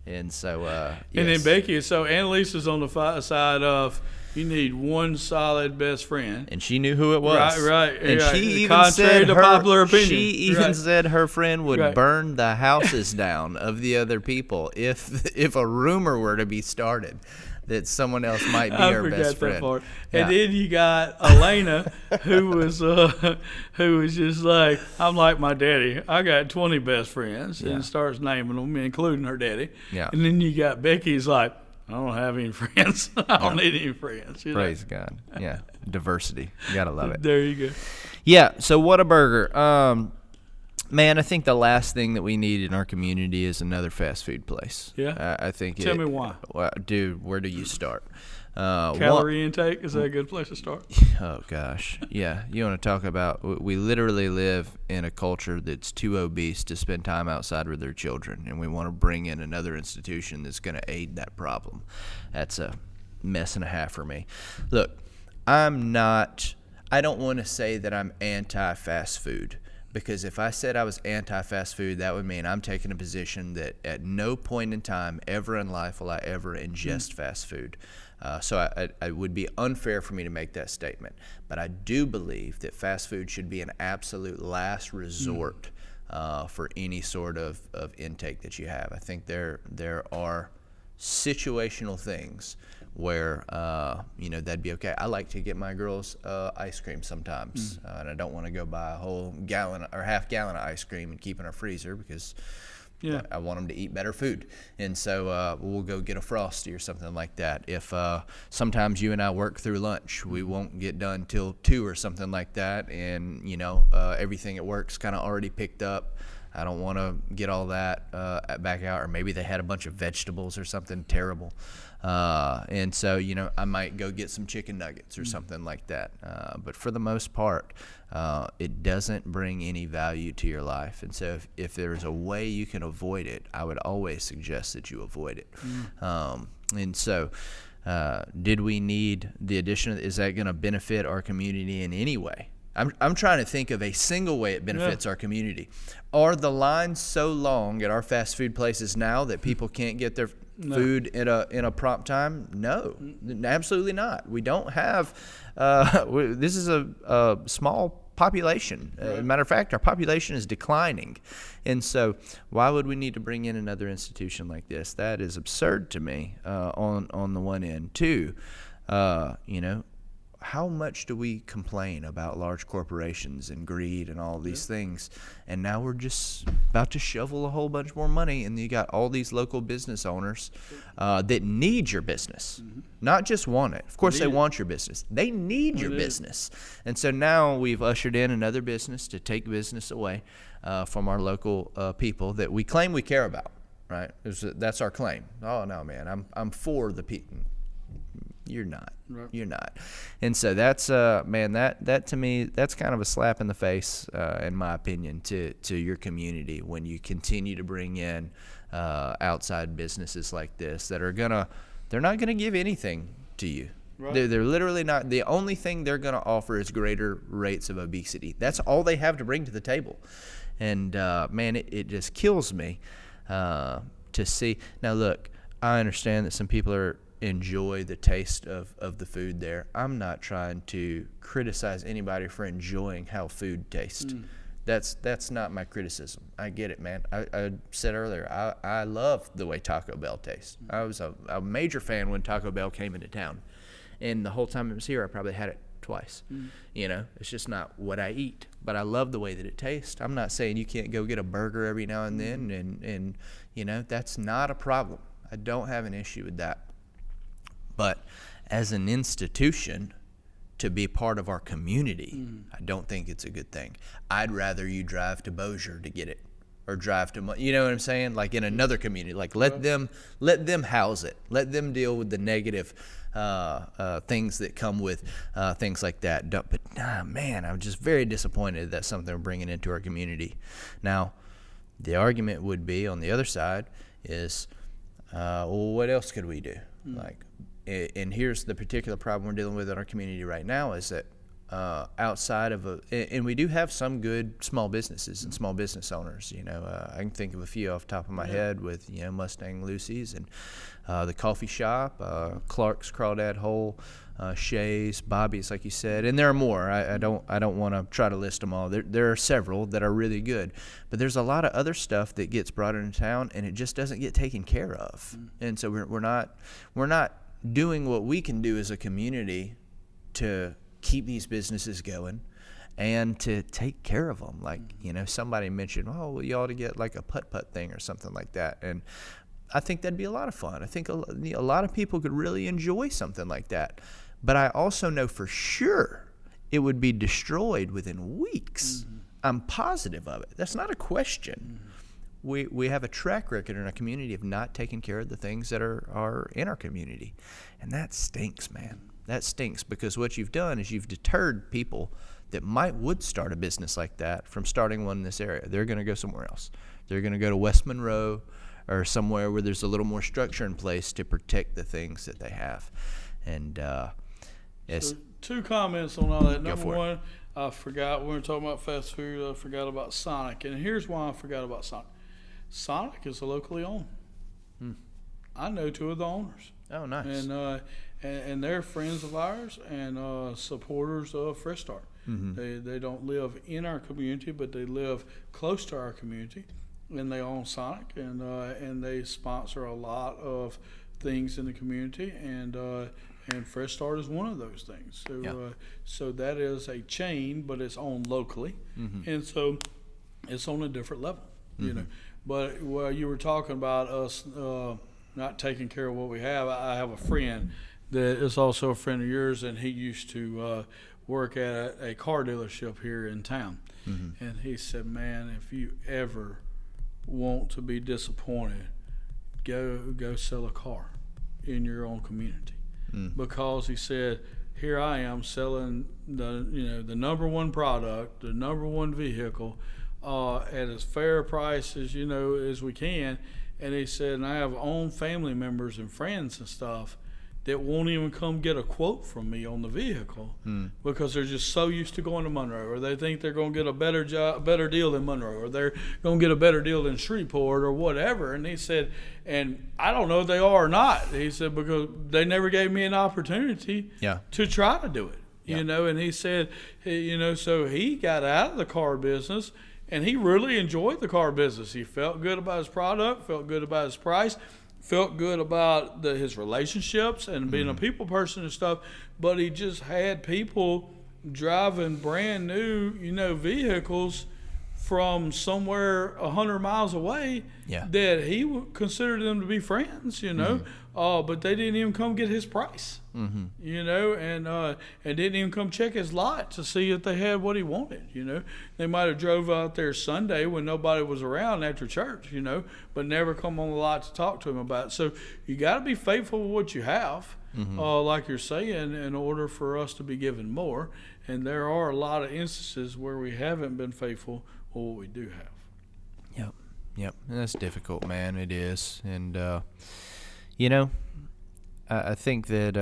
And so, And then Becky, so Annalise is on the side of you need one solid best friend. And she knew who it was. Right. And right. she even Contrary said to popular opinion. She even said her friend would Right. burn the houses down of the other people if a rumor were to be started that someone else might be her best friend. That part. Yeah. And then you got Elena, who was just like, I'm like my daddy. I got 20 best friends, and starts naming them, including her daddy. Yeah. And then you got Becky's like, I don't have any friends. I don't need any friends. Praise God. Yeah. Diversity. You gotta love it. There you go. Yeah. So Whataburger. Man, I think the last thing that we need in our community is another fast food place. Yeah? I think. Tell me why. Well, dude, where do you start? Calorie intake, is that a good place to start? Oh gosh, yeah. You want to talk about? We literally live in a culture that's too obese to spend time outside with their children, and we want to bring in another institution that's going to aid that problem. That's a mess and a half for me. Look, I don't want to say that I'm anti-fast food. Because if I said I was anti-fast food, that would mean I'm taking a position that at no point in time ever in life will I ever ingest fast food. So it would be unfair for me to make that statement. But I do believe that fast food should be an absolute last resort for any sort of intake that you have. I think there are situational things where that'd be okay. I like to get my girls ice cream sometimes, and I don't want to go buy a whole gallon or half gallon of ice cream and keep in our freezer because I want them to eat better food. And so we'll go get a Frosty or something like that. If sometimes you and I work through lunch, we won't get done till 2 or something like that, and everything at work's kind of already picked up. I don't want to get all that back out, or maybe they had a bunch of vegetables or something terrible. And so, I might go get some chicken nuggets or something like that. But for the most part, it doesn't bring any value to your life. And so if there's a way you can avoid it, I would always suggest that you avoid it. And so did we need the addition? Is that going to benefit our community in any way? I'm trying to think of a single way it benefits our community. Are the lines so long at our fast food places now that people can't get their food in a prompt time? No, absolutely not. We don't have. This is a small population. As a matter of fact, our population is declining, and so why would we need to bring in another institution like this? That is absurd to me. On the one end, too, how much do we complain about large corporations and greed and all these things? And now we're just about to shovel a whole bunch more money, and you got all these local business owners that need your business, not just want it. Of course, they want your business. They need your business. And so now we've ushered in another business to take business away from our local people that we claim we care about, right? That's our claim. Oh, no, man, I'm for the people. You're not. Right. You're not. And so that's man, that to me, that's kind of a slap in the face, in my opinion, to your community when you continue to bring in outside businesses like this that they're not gonna give anything to you. Right. They're literally not. The only thing they're gonna offer is greater rates of obesity. That's all they have to bring to the table. And man, it just kills me to see. Now look, I understand that some people enjoy the taste of the food there. I'm not trying to criticize anybody for enjoying how food tastes. That's not my criticism. I get it, man. I said earlier, I love the way Taco Bell tastes. I was a major fan when Taco Bell came into town, and the whole time it was here, I probably had it twice. It's just not what I eat, but I love the way that it tastes. I'm not saying you can't go get a burger every now and then, and that's not a problem. I don't have an issue with that. But as an institution, to be part of our community, I don't think it's a good thing. I'd rather you drive to Bossier to get it, or drive to, you know what I'm saying? Like in another community, like let them house it. Let them deal with the negative things that come with things like that. But man, I'm just very disappointed that's something we're bringing into our community. Now, the argument would be on the other side is, well, what else could we do? And here's the particular problem we're dealing with in our community right now is that outside of and we do have some good small businesses and small business owners. I can think of a few off the top of my head with Mustang Lucy's and the coffee shop, Clark's Crawdad Hole, Shay's, Bobby's, like you said, and there are more. I don't want to try to list them all. There are several that are really good, but there's a lot of other stuff that gets brought into town and it just doesn't get taken care of. And so we're not doing what we can do as a community to keep these businesses going and to take care of them. Like, somebody mentioned, well, you ought to get like a putt-putt thing or something like that. And I think that'd be a lot of fun. I think a lot of people could really enjoy something like that. But I also know for sure it would be destroyed within weeks. I'm positive of it. That's not a question. We have a track record in our community of not taking care of the things that are in our community. And that stinks, man. That stinks, because what you've done is you've deterred people that would start a business like that from starting one in this area. They're going to go somewhere else. They're going to go to West Monroe or somewhere where there's a little more structure in place to protect the things that they have. And so 2 comments on all that. Number one, I forgot, when we were talking about fast food, I forgot about Sonic. And here's why I forgot about Sonic. Sonic is locally owned. I know 2 of the owners. Oh, nice. And they're friends of ours and supporters of Fresh Start. They don't live in our community, but they live close to our community, and they own Sonic, and they sponsor a lot of things in the community, and Fresh Start is one of those things. So so that is a chain, but it's owned locally, and so it's on a different level, But while you were talking about us not taking care of what we have, I have a friend that is also a friend of yours, and he used to work at a car dealership here in town. And he said, man, if you ever want to be disappointed, go sell a car in your own community. Because he said, here I am selling the number one product, the number one vehicle, at as fair a price as as we can. And he said, and I have own family members and friends and stuff that won't even come get a quote from me on the vehicle because they're just so used to going to Monroe, or they think they're going to get a better deal than Monroe, or they're going to get a better deal than Shreveport or whatever. And he said, and I don't know if they are or not. He said, because they never gave me an opportunity to try to do it, you know. And he said, you know, so he got out of the car business, and he really enjoyed the car business. He felt good about his product, felt good about his price, felt good about his relationships and being a people person and stuff, but he just had people driving brand new, you know, vehicles from somewhere 100 miles away that he would consider them to be friends, you know, but they didn't even come get his price, you know, and didn't even come check his lot to see if they had what he wanted, you know. They might have drove out there Sunday when nobody was around after church, you know, but never come on the lot to talk to him about it. So you got to be faithful with what you have, like you're saying, in order for us to be given more. And there are a lot of instances where we haven't been faithful with what we do have. Yep. And that's difficult, man. It is. And, you know, I think that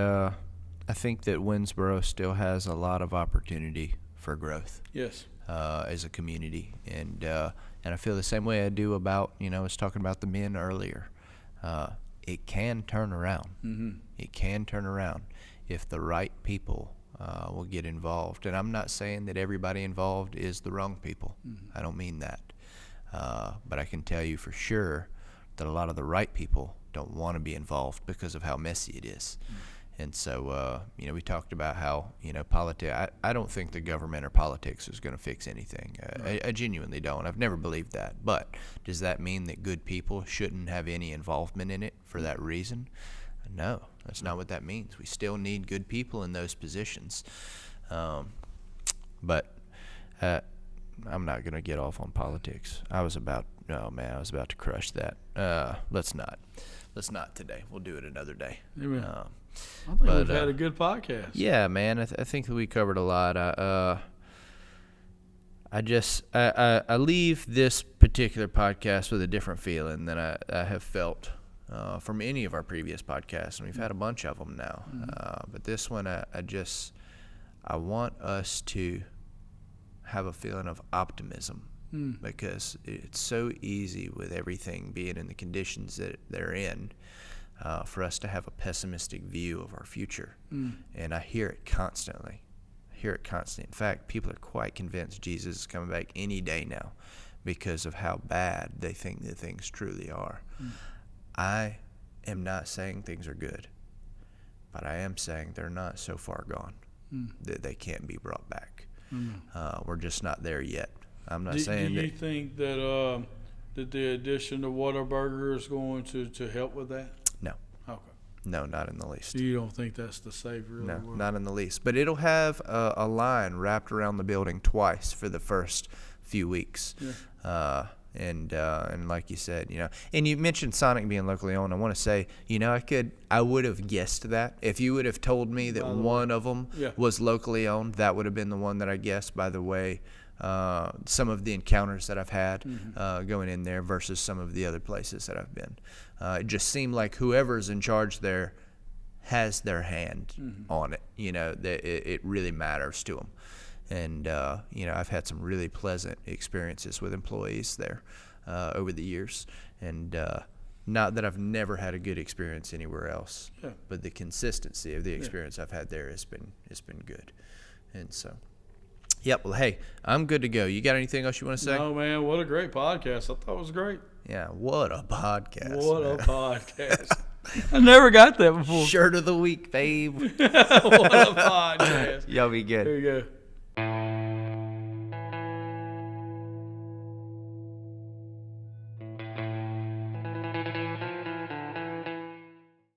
Winsboro still has a lot of opportunity for growth. Yes. As a community, and I feel the same way I do about, you know, I was talking about the men earlier. It can turn around. It can turn around if the right people will get involved. And I'm not saying that everybody involved is the wrong people. I don't mean that. But I can tell you for sure that a lot of the right people don't want to be involved because of how messy it is. And so, you know, we talked about how, you know, I don't think the government or politics is going to fix anything. I genuinely don't. I've never believed that. But does that mean that good people shouldn't have any involvement in it for that reason? No, that's not what that means. We still need good people in those positions. But I'm not going to get off on politics. I was about to crush that. Let's not today. We'll do it another day. Amen. I think we've had a good podcast. Yeah, man. I think that we covered a lot. I leave this particular podcast with a different feeling than I have felt from any of our previous podcasts, and we've had a bunch of them now. But this one, I want us to have a feeling of optimism because it's so easy with everything being in the conditions that they're in. For us to have a pessimistic view of our future. And I hear it constantly. In fact, people are quite convinced Jesus is coming back any day now because of how bad they think that things truly are. I am not saying things are good, but I am saying they're not so far gone that they can't be brought back. We're just not there yet. I'm not saying that. Do you think that that the addition of Whataburger is going to help with that? No. Okay. No, not in the least. You don't think that's the savior of the world? Not in the least. But it'll have a line wrapped around the building twice for the first few weeks. Yeah. And like you said, you know, and you mentioned Sonic being locally owned. I want to say, you know, I would have guessed that. If you would have told me that one of them was locally owned, that would have been the one that I guessed, by the way. Some of the encounters that I've had going in there versus some of the other places that I've been. It just seemed like whoever's in charge there has their hand on it. You know, it really matters to them. And, you know, I've had some really pleasant experiences with employees there over the years. And not that I've never had a good experience anywhere else, but the consistency of the experience I've had there has been good. And so. Yep. Well, hey, I'm good to go. You got anything else you want to say? No, man. What a great podcast. I thought it was great. Yeah. What a podcast. What a podcast. I never got that before. Shirt of the week, babe. What a podcast. Y'all be good. There you go.